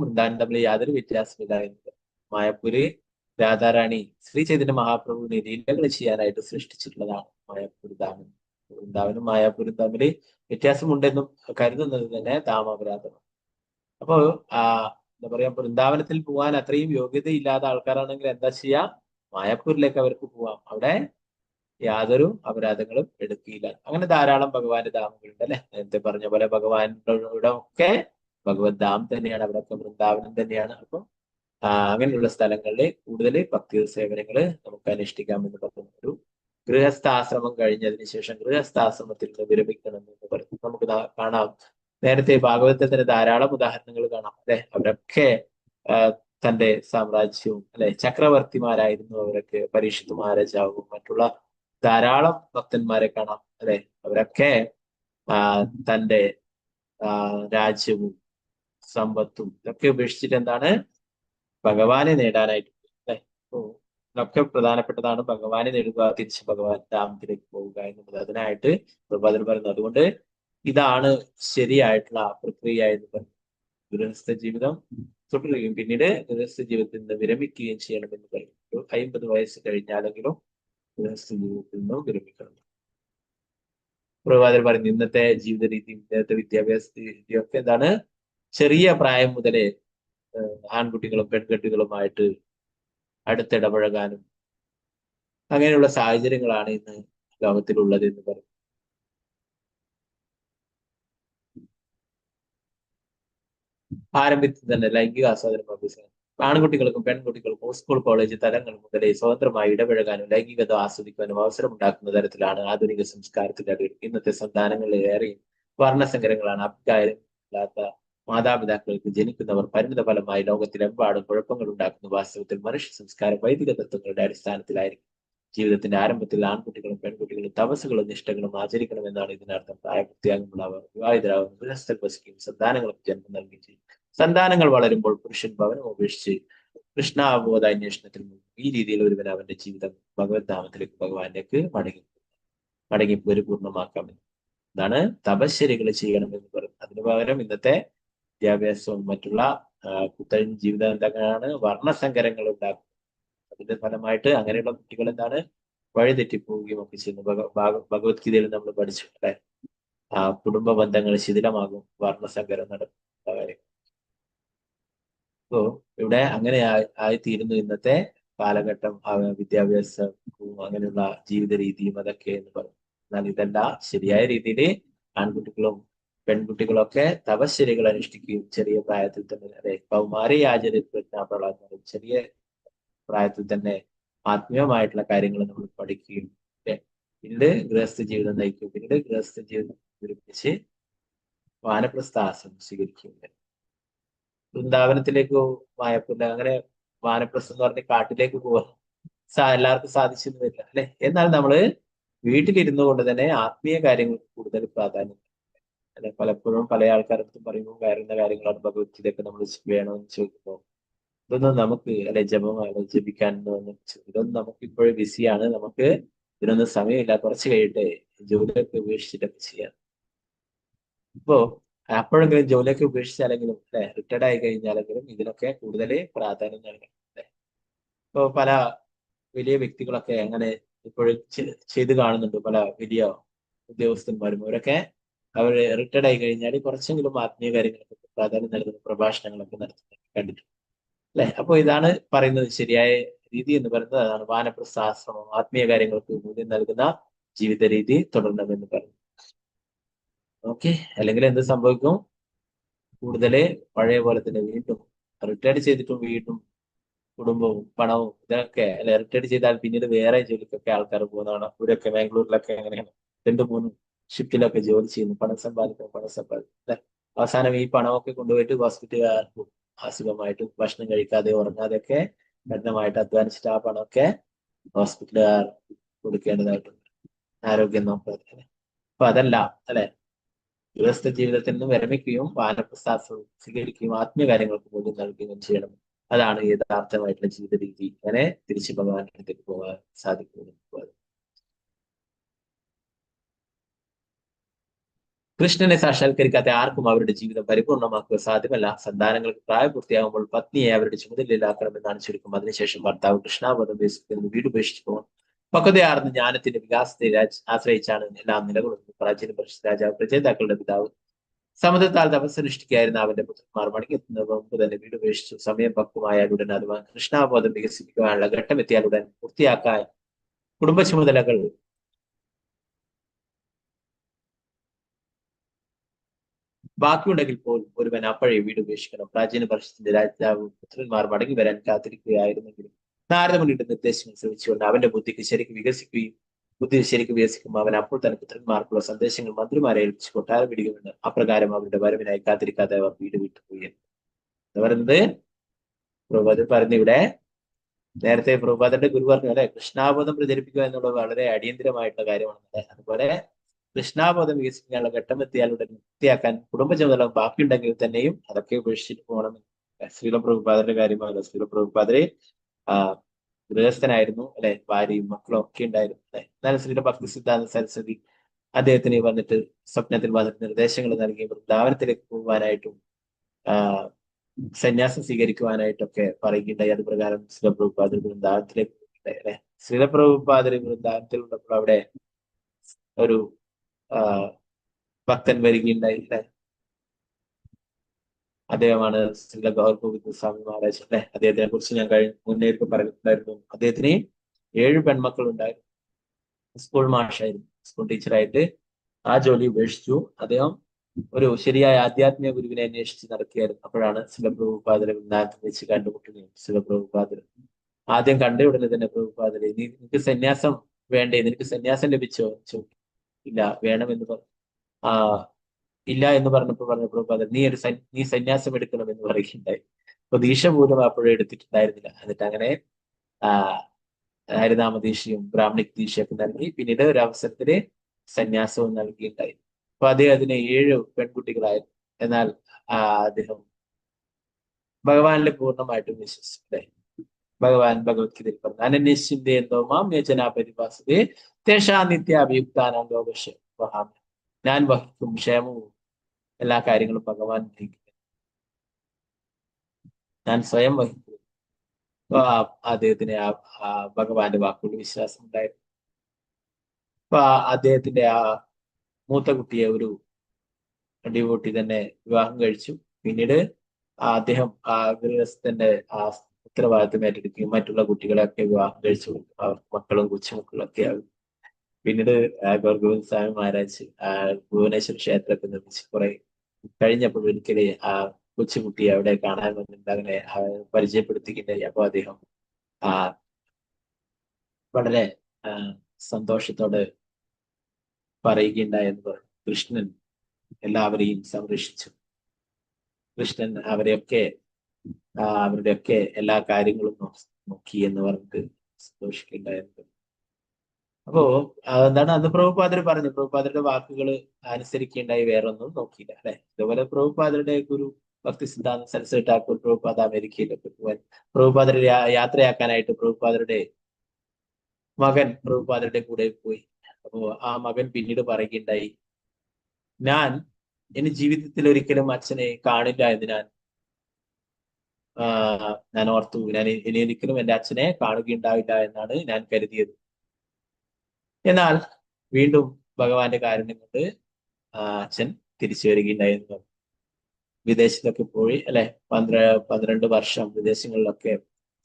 വൃന്ദാവനും തമ്മിൽ യാതൊരു വ്യത്യാസമില്ല എന്നത്. മായാപ്പൂര് രാധാറാണി ശ്രീ ചൈതന്യ മഹാപ്രഭുവിനെ ലീലകൾ ചെയ്യാനായിട്ട് സൃഷ്ടിച്ചിട്ടുള്ളതാണ് മായാപ്പൂർ ധാമം. വൃന്ദാവനും മായാപ്പൂരും തമ്മിൽ വ്യത്യാസമുണ്ടെന്നും കരുതുന്നത് തന്നെ ധാമാപരാധമാണ്. അപ്പോ എന്താ പറയാ, വൃന്ദാവനത്തിൽ പോകാൻ അത്രയും യോഗ്യതയില്ലാത്ത ആൾക്കാരാണെങ്കിൽ എന്താ ചെയ്യാ, മായാപ്പൂരിലേക്ക് അവർക്ക് പോവാം, അവിടെ യാതൊരു അപരാധങ്ങളും എടുക്കില്ല. അങ്ങനെ ധാരാളം ഭഗവാന്റെ ധാമങ്ങളുണ്ട് അല്ലെ. നേരത്തെ പറഞ്ഞ പോലെ ഭഗവാന്റെ ഒക്കെ ഭഗവത് ധാം തന്നെയാണ്, അവിടെയൊക്കെ വൃന്ദാവനം തന്നെയാണ്. അപ്പൊ അങ്ങനെയുള്ള സ്ഥലങ്ങളിൽ കൂടുതൽ ഭക്തി സേവനങ്ങൾ നമുക്ക് അനുഷ്ഠിക്കാമെന്ന് പറയുന്ന ഒരു ഗൃഹസ്ഥാശ്രമം കഴിഞ്ഞതിന് ശേഷം ഗൃഹസ്ഥാശ്രമത്തിൽ നിന്ന് വിരമിക്കണം എന്ന് പറഞ്ഞു നമുക്ക് കാണാം. നേരത്തെ ഭാഗവതത്തിൽ തന്നെ ധാരാളം ഉദാഹരണങ്ങൾ കാണാം അല്ലെ. അവരൊക്കെ തന്റെ സാമ്രാജ്യവും അല്ലെ, ചക്രവർത്തിമാരായിരുന്നു അവരൊക്കെ, പരീക്ഷിത് മഹാരാജാവും മറ്റുള്ള ധാരാളം ഭക്തന്മാരെ കാണാം അല്ലെ. അവരൊക്കെ തന്റെ രാജ്യവും സമ്പത്തും ഇതൊക്കെ ഉപേക്ഷിച്ചിട്ട് എന്താണ് ഭഗവാനെ നേടാനായിട്ട് അല്ലെ. ഇതൊക്കെ പ്രധാനപ്പെട്ടതാണ്. ഭഗവാനെ നേടുക, തിരിച്ച് ഭഗവാൻ ധാമത്തിലേക്ക് പോവുക എന്നുള്ളത്. അതിനായിട്ട് പ്രഭാതർ പറയുന്നത്. അതുകൊണ്ട് ഇതാണ് ശരിയായിട്ടുള്ള പ്രക്രിയ എന്ന് പറഞ്ഞു. ഗൃഹസ്ഥ ജീവിതം തുടരുകയും പിന്നീട് ഗൃഹസ്ഥ ജീവിതത്തിൽ നിന്ന് വിരമിക്കുകയും ചെയ്യണമെന്ന് പറയും. 50 വയസ്സ് കഴിഞ്ഞാലെങ്കിലും ഗൃഹസ്ഥ ജീവിതത്തിൽ നിന്നും വിരമിക്കണം. പ്രഭാതർ പറയുന്നത് ഇന്നത്തെ ജീവിത രീതിയും ഇന്നത്തെ വിദ്യാഭ്യാസ രീതിയൊക്കെ എന്താണ്, ചെറിയ പ്രായം മുതലേ ആൺകുട്ടികളും പെൺകുട്ടികളുമായിട്ട് അടുത്തിടപഴകാനും അങ്ങനെയുള്ള സാഹചര്യങ്ങളാണ് ഇന്ന് ലോകത്തിലുള്ളത് എന്ന് പറയും. ആരംഭത്തിൽ തന്നെ ലൈംഗിക ആസ്വാദനം അഭ്യസിക്കണം. ആൺകുട്ടികൾക്കും പെൺകുട്ടികൾക്കും സ്കൂൾ കോളേജ് തലങ്ങൾ മുതലേ സ്വതന്ത്രമായി ഇടപഴകാനും ലൈംഗികത ആസ്വദിക്കാനും അവസരമുണ്ടാക്കുന്ന തരത്തിലാണ് ആധുനിക സംസ്കാരത്തിന്റെ അടിയിൽ ഇന്നത്തെ സന്താനങ്ങളിൽ ഏറെയും വർണ്ണസങ്കരങ്ങളാണ്. അഭിപ്രായമില്ലാത്ത മാതാപിതാക്കൾക്ക് ജനിക്കുന്നവർ പരിണിത ഫലമായി ലോകത്തിലെമ്പാടും കുഴപ്പങ്ങൾ ഉണ്ടാക്കുന്നു. വാസ്തവത്തിൽ മനുഷ്യ സംസ്കാരം വൈദിക തത്വങ്ങളുടെ അടിസ്ഥാനത്തിലായിരിക്കും. ജീവിതത്തിന്റെ ആരംഭത്തിൽ ആൺകുട്ടികളും പെൺകുട്ടികളും തപസ്സുകളും നിഷ്ഠകളും ആചരിക്കണമെന്നാണ് ഇതിനർത്ഥം. പ്രായപൂർത്തിയാകുമ്പോൾ വിവാഹിതരാകുന്ന ഗൃഹസ്ഥൽ വസിക്കുകയും സന്താനങ്ങൾക്ക് ജന്മം നൽകുകയും ചെയ്യും. സന്താനങ്ങൾ വളരുമ്പോൾ പുരുഷൻ ഭവനം ഉപേക്ഷിച്ച് കൃഷ്ണാവബോധാന്വേഷണത്തിൽ ഈ രീതിയിൽ ഒരുവൻ അവന്റെ ജീവിതം ഭഗവത് ധാമത്തിലേക്ക് ഭഗവാനിലേക്ക് മടങ്ങി പരിപൂർണമാക്കാമെന്ന്. ഇതാണ് തപശ്ചര്യകൾ ചെയ്യണമെന്ന് പറയുന്നത്. അതിനു പകരം ഇന്നത്തെ വിദ്യാഭ്യാസവും മറ്റുള്ള കുത്തഴിഞ്ഞ ജീവിതം എന്തൊക്കെയാണ് വർണ്ണസങ്കരങ്ങൾ ഉണ്ടാക്കുന്നത്. അതിന്റെ ഫലമായിട്ട് അങ്ങനെയുള്ള കുട്ടികൾ എന്താണ് വഴിതെറ്റിപ്പോവുകയും ഒക്കെ ചെയ്യുന്നു. ഭഗവത്ഗീതയിൽ നമ്മൾ പഠിച്ചു അല്ലെ, കുടുംബ ബന്ധങ്ങൾ ശിഥിലമാകും, വർണ്ണസങ്കരം നടക്കുന്ന കാര്യം. അപ്പോ ഇവിടെ അങ്ങനെ ആയിത്തീരുന്നു ഇന്നത്തെ കാലഘട്ടം, വിദ്യാഭ്യാസവും അങ്ങനെയുള്ള ജീവിത രീതിയും അതൊക്കെ എന്ന് പറയും. എന്നാൽ ഇതെല്ലാം ശരിയായ രീതിയിൽ ആൺകുട്ടികളും പെൺകുട്ടികളൊക്കെ തപശ്ചര്യകൾ അനുഷ്ഠിക്കുകയും ചെറിയ പ്രായത്തിൽ തന്നെ അല്ലെ, കൗമാരി ആചരിക്കുന്ന ചെറിയ പ്രായത്തിൽ തന്നെ ആത്മീയമായിട്ടുള്ള കാര്യങ്ങൾ നമ്മൾ പഠിക്കുകയും പിന്നീട് ഗൃഹസ്ഥ ജീവിതം നയിക്കും. പിന്നീട് ഗൃഹസ്ഥ ജീവിതം ഒരുമിച്ച് വാനപ്രസ്ഥാശ്രമം സ്വീകരിക്കുകയുണ്ട്. വൃന്ദാവനത്തിലേക്ക് വായപ്പില്ല, അങ്ങനെ വാനപ്രസ്ഥം എന്ന് പറഞ്ഞ് കാട്ടിലേക്ക് പോകാൻ എല്ലാവർക്കും സാധിച്ചെന്ന് വരില്ല അല്ലെ. എന്നാൽ നമ്മള് വീട്ടിലിരുന്നു കൊണ്ട് തന്നെ ആത്മീയ കാര്യങ്ങൾക്ക് കൂടുതൽ പ്രാധാന്യം അല്ലെ. പലപ്പോഴും പല ആൾക്കാരടുത്തും പറയുമ്പോൾ വേറുന്ന കാര്യങ്ങളാണ് ഭഗവത്ഗീതയൊക്കെ നമ്മൾ വേണമെന്ന് ചോദിക്കുമ്പോൾ ഇതൊന്നും നമുക്ക് അല്ലെ ജപമാണ് ജപിക്കാനൊന്നും ഇതൊന്നും നമുക്ക് ഇപ്പോഴും ബിസിയാണ്, നമുക്ക് ഇതിനൊന്നും സമയമില്ല, കുറച്ച് കഴിയട്ടെ, ജോലിയൊക്കെ ഉപേക്ഷിച്ചിട്ടൊക്കെ ചെയ്യാം. ഇപ്പോ അപ്പോഴെങ്കിലും ജോലിയൊക്കെ ഉപേക്ഷിച്ചാലെങ്കിലും അല്ലെ റിട്ടയർഡ് ആയി കഴിഞ്ഞാലെങ്കിലും ഇതിനൊക്കെ കൂടുതൽ പ്രാധാന്യം നൽകണം അല്ലെ. ഇപ്പോ പല വലിയ വ്യക്തികളൊക്കെ അങ്ങനെ ഇപ്പോഴും ചെയ്ത് കാണുന്നുണ്ട്. പല വലിയ ഉദ്യോഗസ്ഥന്മാരും അവരൊക്കെ അവർ റിട്ടയർഡ് ആയി കഴിഞ്ഞാൽ കുറച്ചെങ്കിലും ആത്മീയ കാര്യങ്ങളൊക്കെ പ്രാധാന്യം നൽകുന്ന പ്രഭാഷണങ്ങളൊക്കെ നടത്തുന്നത് കണ്ടിട്ടുണ്ട് അല്ലെ. അപ്പോൾ ഇതാണ് പറയുന്നത് ശരിയായ രീതി എന്ന് പറയുന്നത് അതാണ്. വാനപ്രസ്ഥാശ്രമം ആത്മീയ കാര്യങ്ങൾക്ക് മൂല്യം നൽകുന്ന ജീവിത രീതി തുടരണമെന്ന് പറഞ്ഞു. ഓക്കെ, അല്ലെങ്കിൽ എന്ത് സംഭവിക്കും? കൂടുതൽ പഴയ പോലെ തന്നെ വീണ്ടും റിട്ടയർഡ് ചെയ്തിട്ടും വീണ്ടും കുടുംബവും പണവും ഇതൊക്കെ അല്ലെ. റിട്ടയർഡ് ചെയ്താൽ പിന്നീട് വേറെ ജോലിക്കൊക്കെ ആൾക്കാർ പോകുന്നതാണ്. ഇവരൊക്കെ ബാംഗ്ലൂരിലൊക്കെ അങ്ങനെയാണ് 2-3 ഷിഫ്റ്റിലൊക്കെ ജോലി ചെയ്യുന്നു, പണം സമ്പാദിക്കും അല്ലെ. അവസാനം ഈ പണമൊക്കെ കൊണ്ടുപോയിട്ട് ഹോസ്പിറ്റലുകാർക്ക് അസുഖമായിട്ട് ഭക്ഷണം കഴിക്കാതെ ഉറങ്ങാതെയൊക്കെ കഠിനമായിട്ട് അധ്വാനിച്ചിട്ട് ആ പണമൊക്കെ ഹോസ്പിറ്റലുകാർ കൊടുക്കേണ്ടതായിട്ടുണ്ട്, ആരോഗ്യം നോക്കാതെ. അപ്പൊ അതല്ല അല്ലെ, ഗൃഹസ്ഥ ജീവിതത്തിൽ നിന്ന് വിരമിക്കുകയും വാനപ്രസ്ഥാശ്രമം സ്വീകരിക്കുകയും ആത്മീയ കാര്യങ്ങൾക്ക് മൂല്യം നൽകുകയും ചെയ്യണം. അതാണ് യഥാർത്ഥമായിട്ടുള്ള ജീവിത രീതി. അങ്ങനെ തിരിച്ചു ഭഗവാന്റെ അടുത്തേക്ക് പോകാൻ സാധിക്കുന്നു. കൃഷ്ണനെ സാക്ഷാത്കരിക്കാത്ത ആർക്കും അവരുടെ ജീവിതം പരിപൂർണമാക്കുക സാധ്യമല്ല. സന്താനങ്ങൾക്ക് പ്രായപൂർത്തിയാകുമ്പോൾ പത്നിയെ അവരുടെ ചുമതലയിലാക്കണമെന്നാണ് ചുരുക്കം. അതിനുശേഷം ഭർത്താവ് കൃഷ്ണാബോധം വീടുപേക്ഷിച്ചു പോകണം. പക്വതയാർന്ന ജ്ഞാനത്തിന്റെ വികാസത്തെ ആശ്രയിച്ചാണ് എല്ലാം നിലകൊള്ളുന്നത്. പ്രാചീന പരിഷത്ത് രാജാവ് പ്രജേതാക്കളുടെ പിതാവ് സമുദ്രത്താൽ തപസ്സനുഷ്ഠിക്കായിരുന്ന അവന്റെ പുത്രന്മാർ മടങ്ങിയെത്തുന്നതിന് മുമ്പ് തന്നെ വീടുപേക്ഷിച്ചു. സമയം പക്വമായാലുടൻ അഥവാ കൃഷ്ണാബോധം വികസിപ്പിക്കുവാനുള്ള ഘട്ടം എത്തിയാലുടൻ പൂർത്തിയാക്കാൻ കുടുംബ ചുമതലകൾ ബാക്കിയുണ്ടെങ്കിൽ പോലും ഒരുവൻ അപ്പോഴേ വീട് ഉപേക്ഷിക്കണം. പ്രാചീന പരിഷത്തിന്റെ രാജാവ് പുത്രന്മാർ മടങ്ങി വരാൻ കാത്തിരിക്കുകയായിരുന്നെങ്കിലും നാരദമുനിയുടെ നിർദ്ദേശങ്ങൾ ശ്രമിച്ചുകൊണ്ട് അവന്റെ ബുദ്ധി ശരിക്കും വികസിക്കുമ്പോൾ അവൻ അപ്പോൾ തന്നെ പുത്രന്മാർക്കുള്ള സന്ദേശങ്ങൾ മന്ത്രിമാരെ ഏൽപ്പിച്ച് കൊട്ടാരം വിടുകയുണ്ട്. അപ്രകാരം അവരുടെ വരവിനായി കാത്തിരിക്കാതെ അവർ വീട് വിട്ടുപോയി എന്ന് പറയുന്നത് പ്രഭുപാദൻ പറഞ്ഞു. ഇവിടെ നേരത്തെ പ്രഭുപാദന്റെ ഗുരു പറഞ്ഞു അല്ലെ, കൃഷ്ണാബോധം പ്രചരിപ്പിക്കുക എന്നുള്ളത് വളരെ അടിയന്തരമായിട്ടുള്ള കാര്യമാണ്. അതുപോലെ കൃഷ്ണാബോധം വികസിക്കാനുള്ള ഘട്ടം എത്തിയാലുടൻ വൃത്തിയാക്കാൻ കുടുംബ ചുമതല ബാക്കിയുണ്ടെങ്കിൽ തന്നെയും അതൊക്കെ ഉപേക്ഷിച്ചിട്ട് പോകണം. ശ്രീല പ്രഭുപാദന്റെ കാര്യമാണ്. ശ്രീല പ്രഭുപാദരെ ഗൃഹസ്ഥനായിരുന്നു അല്ലെ, ഭാര്യയും മക്കളും ഒക്കെ ഉണ്ടായിരുന്നു അല്ലെ. എന്നാൽ ശ്രീല ഭക്തി സിദ്ധാന്ത സരസ്വതി അദ്ദേഹത്തിന് വന്നിട്ട് സ്വപ്നത്തിൽ വന്നിട്ട് നിർദ്ദേശങ്ങൾ നൽകി വൃന്ദാവനത്തിലേക്ക് പോകുവാനായിട്ടും സന്യാസം സ്വീകരിക്കുവാനായിട്ടൊക്കെ പറയുകയുണ്ടായി. അത് പ്രകാരം ശ്രീല പ്രഭുപാദർ വൃന്ദാവനത്തിലേക്ക് പോയിട്ടുണ്ടായി അല്ലെ. ശ്രീല പ്രഭുപാദർ വൃന്ദാവനത്തിൽ ഉള്ളപ്പോൾ അവിടെ ഒരു ഭക്തൻ വരികയുണ്ടായി അല്ലെ. അദ്ദേഹമാണ് ശ്രീല ഗൗർ ഗോവിന്ദ സ്വാമി മഹാരാജ് അല്ലെ. അദ്ദേഹത്തിനെ കുറിച്ച് ഞാൻ മുന്നേക്ക് പറഞ്ഞിട്ടുണ്ടായിരുന്നു. അദ്ദേഹത്തിന് 7 പെൺമക്കൾ ഉണ്ടായിരുന്നു. സ്കൂൾ മാഷായിരുന്നു, സ്കൂൾ ടീച്ചറായിട്ട് ആ ജോലി ഉപേക്ഷിച്ചു. അദ്ദേഹം ഒരു ശരിയായ ആധ്യാത്മിക ഗുരുവിനെ അന്വേഷിച്ച് നടക്കുകയായിരുന്നു. അപ്പോഴാണ് ശ്രീല പ്രഭുപാദരെ വൃന്ദാവനത്തിൽ വെച്ച് കണ്ടുമുട്ടുന്നത്. ശ്രീല പ്രഭുപാദർ ആദ്യം കണ്ട ഉടനെ തന്നെ പ്രഭുപാദരെ, നിനക്ക് സന്യാസം വേണ്ടേ, നിനക്ക് സന്യാസം ലഭിച്ചോ? ഇല്ല, വേണമെന്ന് പറഞ്ഞു. ഇല്ല എന്ന് പറഞ്ഞപ്പോൾ പ്രഭുപാദർ നീ സന്യാസം എടുക്കണം എന്ന് പറയുകയുണ്ടായി. അപ്പൊ ദീക്ഷ പോലും അപ്പോഴും എടുത്തിട്ടുണ്ടായിരുന്നില്ല. എന്നിട്ട് അങ്ങനെ ഹരിനാമദീക്ഷയും ബ്രാഹ്മണിക് ദീക്ഷയൊക്കെ നൽകി. പിന്നീട് ഒരു അവസരത്തില് സന്യാസവും നൽകിയിട്ടുണ്ടായി. അപ്പൊ അദ്ദേഹത്തിന് 7 പെൺകുട്ടികളായിരുന്നു. എന്നാൽ അദ്ദേഹം ഭഗവാനിൽ പൂർണ്ണമായിട്ടും വിശ്വസിച്ചില്ലേ. ഭഗവാൻ ഭഗവത്ഗീതയിൽ പറഞ്ഞു, അനന്യശ്ചിന്തയന്തോ മാം യജനാ പരിഭാസതേ തേഷാ നിത്യാഭിയുക്താനാം ലോകക്ഷേമം. ഞാൻ വഹിക്കും ക്ഷേമവും എല്ലാ കാര്യങ്ങളും ഭഗവാൻ വഹിക്കും, ഞാൻ സ്വയം വഹിക്കും. അദ്ദേഹത്തിന് ഭഗവാന്റെ വാക്കുകളിൽ വിശ്വാസം ഉണ്ടായിരുന്നു. അപ്പൊ അദ്ദേഹത്തിന്റെ മൂത്ത കുട്ടിയെ ഒരു ഡിവോട്ടി തന്നെ വിവാഹം കഴിച്ചു. പിന്നീട് അദ്ദേഹം ഗൃഹസ്ഥന്റെ ഉത്തരവാദിത്വം ഏറ്റെടുക്കുകയും മറ്റുള്ള കുട്ടികളെയൊക്കെ വിവാഹം കഴിച്ചു കൊടുക്കും. മക്കളും കൊച്ചുമക്കളും ഒക്കെ ആകും. പിന്നീട് ഗോവിന്ദ സ്വാമി മഹാരാജ് ഭുവനേശ്വർ ക്ഷേത്രത്തിൽ നിർമ്മിച്ച് കുറെ കഴിഞ്ഞപ്പോൾ ഒരിക്കല് കൊച്ചുകുട്ടിയെ അവിടെ കാണാൻ വന്നിട്ട് അങ്ങനെ പരിചയപ്പെടുത്തിയിട്ടുണ്ടായി. അപ്പൊ അദ്ദേഹം വളരെ സന്തോഷത്തോടെ പറയുകയുണ്ടായെന്ന് പറഞ്ഞു. കൃഷ്ണൻ എല്ലാവരെയും സംരക്ഷിച്ചു. കൃഷ്ണൻ അവരുടെയൊക്കെ എല്ലാ കാര്യങ്ങളും നോക്കി എന്ന് പറഞ്ഞിട്ട് സന്തോഷിക്കുകയുണ്ടായിരുന്നു. അപ്പോ എന്താണ് അന്ന് പ്രഭുപാദർ പറഞ്ഞു, പ്രഭുപാദരുടെ വാക്കുകൾ അനുസരിക്കേണ്ടായി, വേറെ ഒന്നും നോക്കിയില്ല അല്ലെ. ഇതുപോലെ പ്രഭുപാദരുടെ ഗുരു ഭക്തി സിദ്ധാന്ത സരസ്വതി ഠാക്കൂർ പ്രഭുപാദ അമേരിക്കയിലൊക്കെ പോവാൻ പ്രഭുപാദരെ യാത്രയാക്കാനായിട്ട് പ്രഭുപാദരുടെ മകൻ പ്രഭുപാദരുടെ കൂടെ പോയി. അപ്പോ ആ മകൻ പിന്നീട് പറയുകയുണ്ടായി, എന്റെ ജീവിതത്തിൽ ഒരിക്കലും അച്ഛനെ കാണില്ല എന്ന് ഞാൻ ഓർത്തു. ഇനി ഒരിക്കലും എന്റെ അച്ഛനെ കാണുകയുണ്ടാവില്ല എന്നാണ് ഞാൻ കരുതിയത്. എന്നാൽ വീണ്ടും ഭഗവാന്റെ കാരുണ്യം കൊണ്ട് അച്ഛൻ തിരിച്ചു വരികയുണ്ടായിരുന്നു. വിദേശത്തൊക്കെ പോയി അല്ലെ, 12 വർഷം വിദേശങ്ങളിലൊക്കെ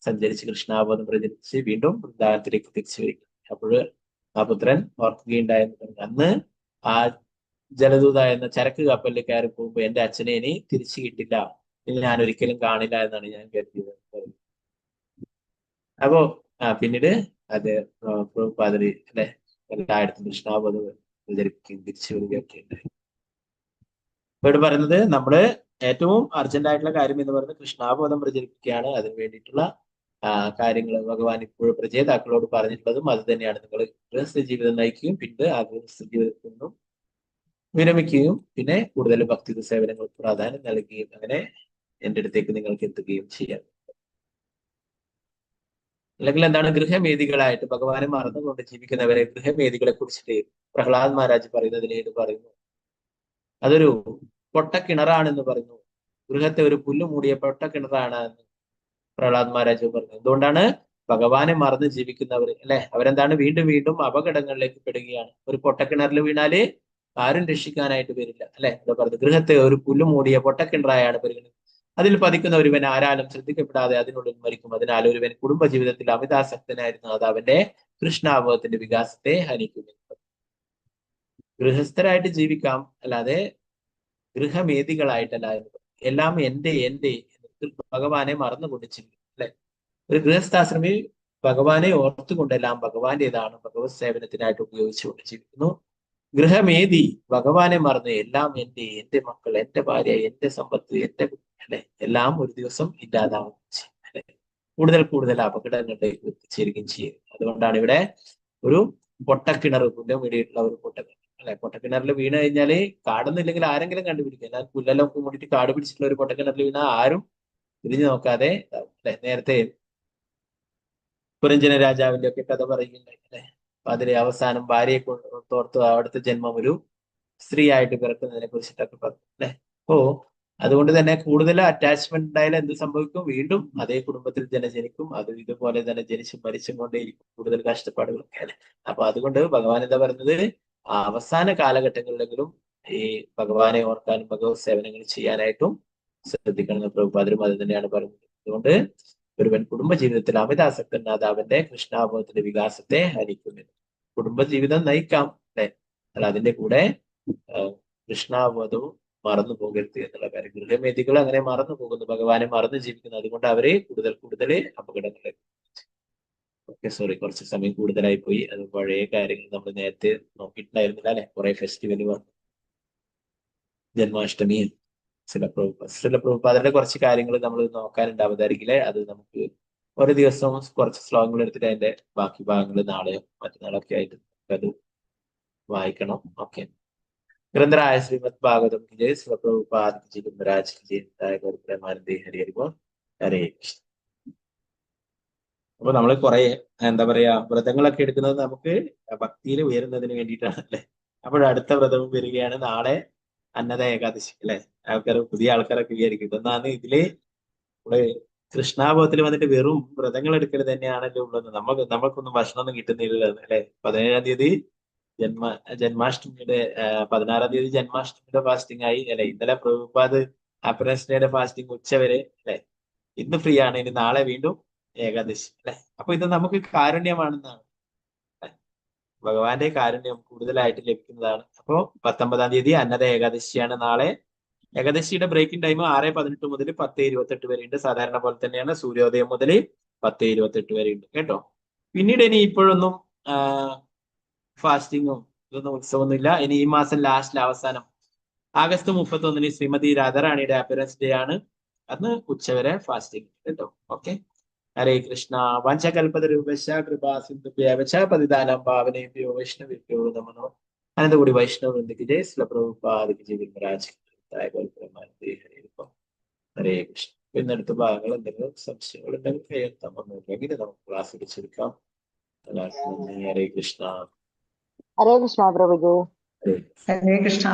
സഞ്ചരിച്ച് കൃഷ്ണാബോധം പ്രചരിച്ച് വീണ്ടും വൃന്ദാവനത്തിലേക്ക് തിരിച്ചു വരിക. അപ്പോൾ ആ പുത്രൻ ഓർക്കുകയുണ്ടായിരുന്നു, അന്ന് ആ ജലദൂത എന്ന ചരക്ക് കപ്പലിൽ കയറി പോകുമ്പോൾ എന്റെ അച്ഛനെ ഇനി തിരിച്ചു കിട്ടില്ല, ഇനി ഞാൻ ഒരിക്കലും കാണില്ല എന്നാണ് ഞാൻ കരുതിയത്. അപ്പോ പിന്നീട് അത് പ്രഭുപാദര് അല്ലെ എല്ലായിടത്തും കൃഷ്ണാബോധം പ്രചരിപ്പിക്കുകയും തിരിച്ചു വരികയൊക്കെ ഉണ്ടായി. ഇവിടെ പറയുന്നത് നമ്മള് ഏറ്റവും അർജന്റ് ആയിട്ടുള്ള കാര്യം എന്ന് പറയുന്നത് കൃഷ്ണാബോധം പ്രചരിപ്പിക്കുകയാണ്. അതിന് വേണ്ടിയിട്ടുള്ള കാര്യങ്ങൾ ഭഗവാൻ ഇപ്പോഴും പ്രചേതാക്കളോട് പറഞ്ഞിട്ടുള്ളതും അത് തന്നെയാണ്. നിങ്ങൾ ഗൃഹസ്ഥ ജീവിതം നയിക്കുകയും പിന്നെ ആ ഗൃഹസ്ഥ ജീവിതത്തിൽ നിന്നും വിരമിക്കുകയും പിന്നെ കൂടുതൽ ഭക്തി സേവനങ്ങൾക്ക് പ്രാധാന്യം നൽകുകയും അങ്ങനെ എൻ്റെ അടുത്തേക്ക് നിങ്ങൾക്ക് എത്തുകയും ചെയ്യാം. അല്ലെങ്കിൽ എന്താണ് ഗൃഹമേദികളായിട്ട് ഭഗവാനെ മറന്നുകൊണ്ട് ജീവിക്കുന്നവരെ ഗൃഹമേദികളെ കുറിച്ചിട്ട് പ്രഹ്ലാദ് മഹാരാജ് പറയുന്നതിനേത് പറയുന്നു, അതൊരു പൊട്ടക്കിണറാണെന്ന് പറയുന്നു. ഗൃഹത്തെ ഒരു പുല്ല് മൂടിയ പൊട്ടക്കിണറാണ് എന്ന് പ്രഹ്ലാദ് മഹാരാജ് പറഞ്ഞു. എന്തുകൊണ്ടാണ്? ഭഗവാനെ മറന്ന് ജീവിക്കുന്നവർ അല്ലെ, അവരെന്താണ് വീണ്ടും വീണ്ടും അപകടങ്ങളിലേക്ക് പെടുകയാണ്. ഒരു പൊട്ടക്കിണറിൽ വീണാല് ആരും രക്ഷിക്കാനായിട്ട് വരില്ല അല്ലെ. എന്താ പറയുന്നത്, ഗൃഹത്തെ ഒരു പുല്ല് മൂടിയ പൊട്ടക്കിണറായാണ് പരിഗണിക്കുന്നത്. അതിൽ പതിക്കുന്ന ഒരുവൻ ആരാലും ശ്രദ്ധിക്കപ്പെടാതെ അതിനുള്ളിൽ മരിക്കും. അതിനാൽ ഒരുവൻ കുടുംബജീവിതത്തിൽ അമിതാസക്തനായിരുന്നു, അത് അവന്റെ കൃഷ്ണാബോധത്തിന്റെ വികാസത്തെ ഹനിക്കുമെന്ന്. ഗൃഹസ്ഥരായിട്ട് ജീവിക്കാം, അല്ലാതെ ഗൃഹമേദികളായിട്ടല്ല. എല്ലാം എന്റെ ഭഗവാനെ മറന്നുകൊണ്ട് ജീവിക്കും അല്ലെ. ഒരു ഗൃഹസ്ഥാശ്രമി ഭഗവാനെ ഓർത്തുകൊണ്ടെല്ലാം ഭഗവാന്റേതാണ് ഭഗവത് സേവനത്തിനായിട്ട് ഉപയോഗിച്ചുകൊണ്ട് ജീവിക്കുന്നു. ഗൃഹമേദി ഭഗവാനെ മറന്ന് എല്ലാം എന്റെ മക്കൾ, എന്റെ ഭാര്യ, എന്റെ സമ്പത്ത്, എന്റെ അല്ലെ എല്ലാം ഒരു ദിവസം ഇല്ലാതാവും അല്ലെ. കൂടുതൽ അപകടങ്ങളിലേക്ക് എത്തിച്ചേരുകയും ചെയ്യും. അതുകൊണ്ടാണ് ഇവിടെ ഒരു പൊട്ടക്കിണർ, പുല്ലും വേണ്ടിയിട്ടുള്ള ഒരു പൊട്ടക്കിണർ അല്ലെ. പൊട്ടക്കിണറിൽ വീണ് കഴിഞ്ഞാല് കാടൊന്നുമില്ലെങ്കിൽ ആരെങ്കിലും കണ്ടുപിടിക്കും. എന്നാൽ പുല്ലെല്ലാം കൂടിയിട്ട് കാട് പിടിച്ചിട്ടുള്ള ഒരു പൊട്ടക്കിണറിൽ വീണാൽ ആരും തിരിഞ്ഞു നോക്കാതെ അല്ലെ. നേരത്തെ പുരഞ്ജന രാജാവിന്റെ ഒക്കെ കഥ പറയുന്നുണ്ടായി അല്ലെ. അപ്പൊ അതിലെ അവസാനം ഭാര്യയെ തോർത്ത് അവിടുത്തെ ജന്മം ഒരു സ്ത്രീ ആയിട്ട് പിറക്കുന്നതിനെ കുറിച്ചിട്ടൊക്കെ പറഞ്ഞു അല്ലെ. അപ്പോ അതുകൊണ്ട് തന്നെ കൂടുതൽ അറ്റാച്ച്മെന്റ് ഉണ്ടായാൽ എന്ത് സംഭവിക്കും? വീണ്ടും അതേ കുടുംബത്തിൽ ജനിക്കും. അത് ഇതുപോലെ തന്നെ ജനിച്ചും മരിച്ചും കൊണ്ടേയിരിക്കും. കൂടുതൽ കഷ്ടപ്പാടുകളൊക്കെ അല്ലെ. അപ്പൊ അതുകൊണ്ട് ഭഗവാൻ എന്താ പറയുന്നത്, അവസാന കാലഘട്ടങ്ങളിലെങ്കിലും ഈ ഭഗവാനെ ഓർക്കാനും ഭഗവത് സേവനങ്ങൾ ചെയ്യാനായിട്ടും ശ്രദ്ധിക്കണം. പ്രഭുപാദരും അത് തന്നെയാണ് പറയുന്നത്. അതുകൊണ്ട് ഒരുവൻ കുടുംബജീവിതത്തിൽ അമിതാസക്തനാഥ അവന്റെ കൃഷ്ണാബോധത്തിന്റെ വികാസത്തെ ഹനിക്കുമെന്ന്. കുടുംബജീവിതം നയിക്കാം അല്ലെ, അല്ല അതിന്റെ കൂടെ കൃഷ്ണാബോധവും മറന്നു പോകരുത് എന്നുള്ള കാര്യം. ഗൃഹമേദികൾ അങ്ങനെ മറന്നു പോകുന്നു, ഭഗവാനെ മറന്നു ജീവിക്കുന്നു. അതുകൊണ്ട് അവരെ കൂടുതൽ അപകടങ്ങളിലേക്ക്. ഓക്കെ, സോറി, കുറച്ച് സമയം കൂടുതലായി പോയി. അത് പഴയ കാര്യങ്ങൾ നമ്മൾ നേരത്തെ നോക്കിയിട്ടുണ്ടായിരുന്നില്ല അല്ലെ. കുറെ ഫെസ്റ്റിവൽ വന്നു, ജന്മാഷ്ടമി, ചില പ്രഭുപാദരുടെ കുറച്ച് കാര്യങ്ങൾ നമ്മൾ നോക്കാനുണ്ട് അവതാരിക്കില്ലേ. അത് നമുക്ക് ഒരു ദിവസം കുറച്ച് ശ്ലോകങ്ങൾ എടുത്തിട്ട് അതിന്റെ ബാക്കി ഭാഗങ്ങൾ നാളെയോ മറ്റന്നാളൊക്കെ ആയിട്ട് അത് വായിക്കണം. ഓക്കെ. ഗ്രന്ഥരായ ശ്രീമദ് ഭാഗവതം की जय, श्री प्रभुपाद की जय, महाराज की जय, ഹരി ഹരി ബോൾ, ഹരേ കൃഷ്ണ. അപ്പൊ നമ്മൾ കുറെ എന്താ പറയാ വ്രതങ്ങളൊക്കെ എടുക്കുന്നത് നമുക്ക് ഭക്തിയിൽ ഉയരുന്നതിന് വേണ്ടിയിട്ടാണ് അല്ലെ. അപ്പോഴടുത്ത വ്രതവും വരികയാണ് നാളെ, അന്നദ ഏകാദശി അല്ലെ. ആൾക്കാർ പുതിയ ആൾക്കാരൊക്കെ വിചാരിക്കും എന്നാണ് ഇതില് നമ്മള് കൃഷ്ണാബോധത്തിൽ വന്നിട്ട് വെറും വ്രതങ്ങൾ എടുക്കൽ തന്നെയാണല്ലോ ഉള്ളത്. നമുക്കൊന്നും ഭക്ഷണമൊന്നും കിട്ടുന്നില്ല അല്ലെ. 17-ാം തീയതി ജന്മാഷ്ടമിയുടെ 16-ാം തീയതി ജന്മാഷ്ടമിയുടെ ഫാസ്റ്റിംഗ് ആയി അല്ലെ. ഇന്നലെ പ്രഭുപാദ് ഹാപ്പിനെസ് ഡേയുടെ ഫാസ്റ്റിംഗ് ഉച്ചവരെ അല്ലെ. ഇന്ന് ഫ്രീ ആണ്, ഇനി നാളെ വീണ്ടും ഏകാദശി അല്ലെ. അപ്പൊ ഇത് നമുക്ക് കാരുണ്യമാണെന്നാണ്, ഭഗവാന്റെ കാരുണ്യം കൂടുതലായിട്ട് ലഭിക്കുന്നതാണ്. അപ്പോ 19-ാം തീയതി അന്നദ ഏകാദശിയാണ് നാളെ. ഏകാദശിയുടെ ബ്രേക്കിംഗ് ടൈം 6:18 മുതൽ 10:28 വരെ ഉണ്ട്. സാധാരണ പോലെ തന്നെയാണ്. സൂര്യോദയം മുതൽ 10:28 വരെ ഉണ്ട് കേട്ടോ. പിന്നീട് ഇനി ഇപ്പോഴൊന്നും ഫാസ്റ്റിങ്ങും ഇതൊന്നും ഉത്സവമൊന്നുമില്ല. ഇനി ഈ മാസം ലാസ്റ്റിൽ അവസാനം ആഗസ്റ്റ് 31 ശ്രീമതി രാധാറാണിയുടെ അപ്പിയറൻസ് ഡേ ആണ്. അന്ന് ഉച്ചവരെ ഫാസ്റ്റിംഗ് കേട്ടോ. ഓക്കെ. ഹരേ കൃഷ്ണ. വഞ്ചകൽപതരൂപശ കൃപാ സിന്ധുഭ്യവച പതിതാനം പാവനേഭ്യോ വൈഷ്ണവേഭ്യോ നമോ. അനന്തകൂടി വൈഷ്ണവ വൃന്ദയ്ക്ക് ജയ്. ശ്രീല പ്രഭുപാദയ്ക്ക് ജയ്. ഗുരുരാജ് ഹരേ കൃഷ്ണ. ഇന്നടുത്ത ഭാഗങ്ങൾ എന്തെങ്കിലും സംശയങ്ങൾ ഉണ്ടെങ്കിൽ കയ്യെത്താമെന്നുണ്ടെങ്കിൽ നമുക്ക് ക്ലാസ് പിടിച്ചെടുക്കാം. എല്ലാവർക്കും നന്ദി. ഹരേ കൃഷ്ണ. ഹരേ കൃഷ്ണ പ്രഭുജി. ഹരേ ഹരേ കൃഷ്ണ.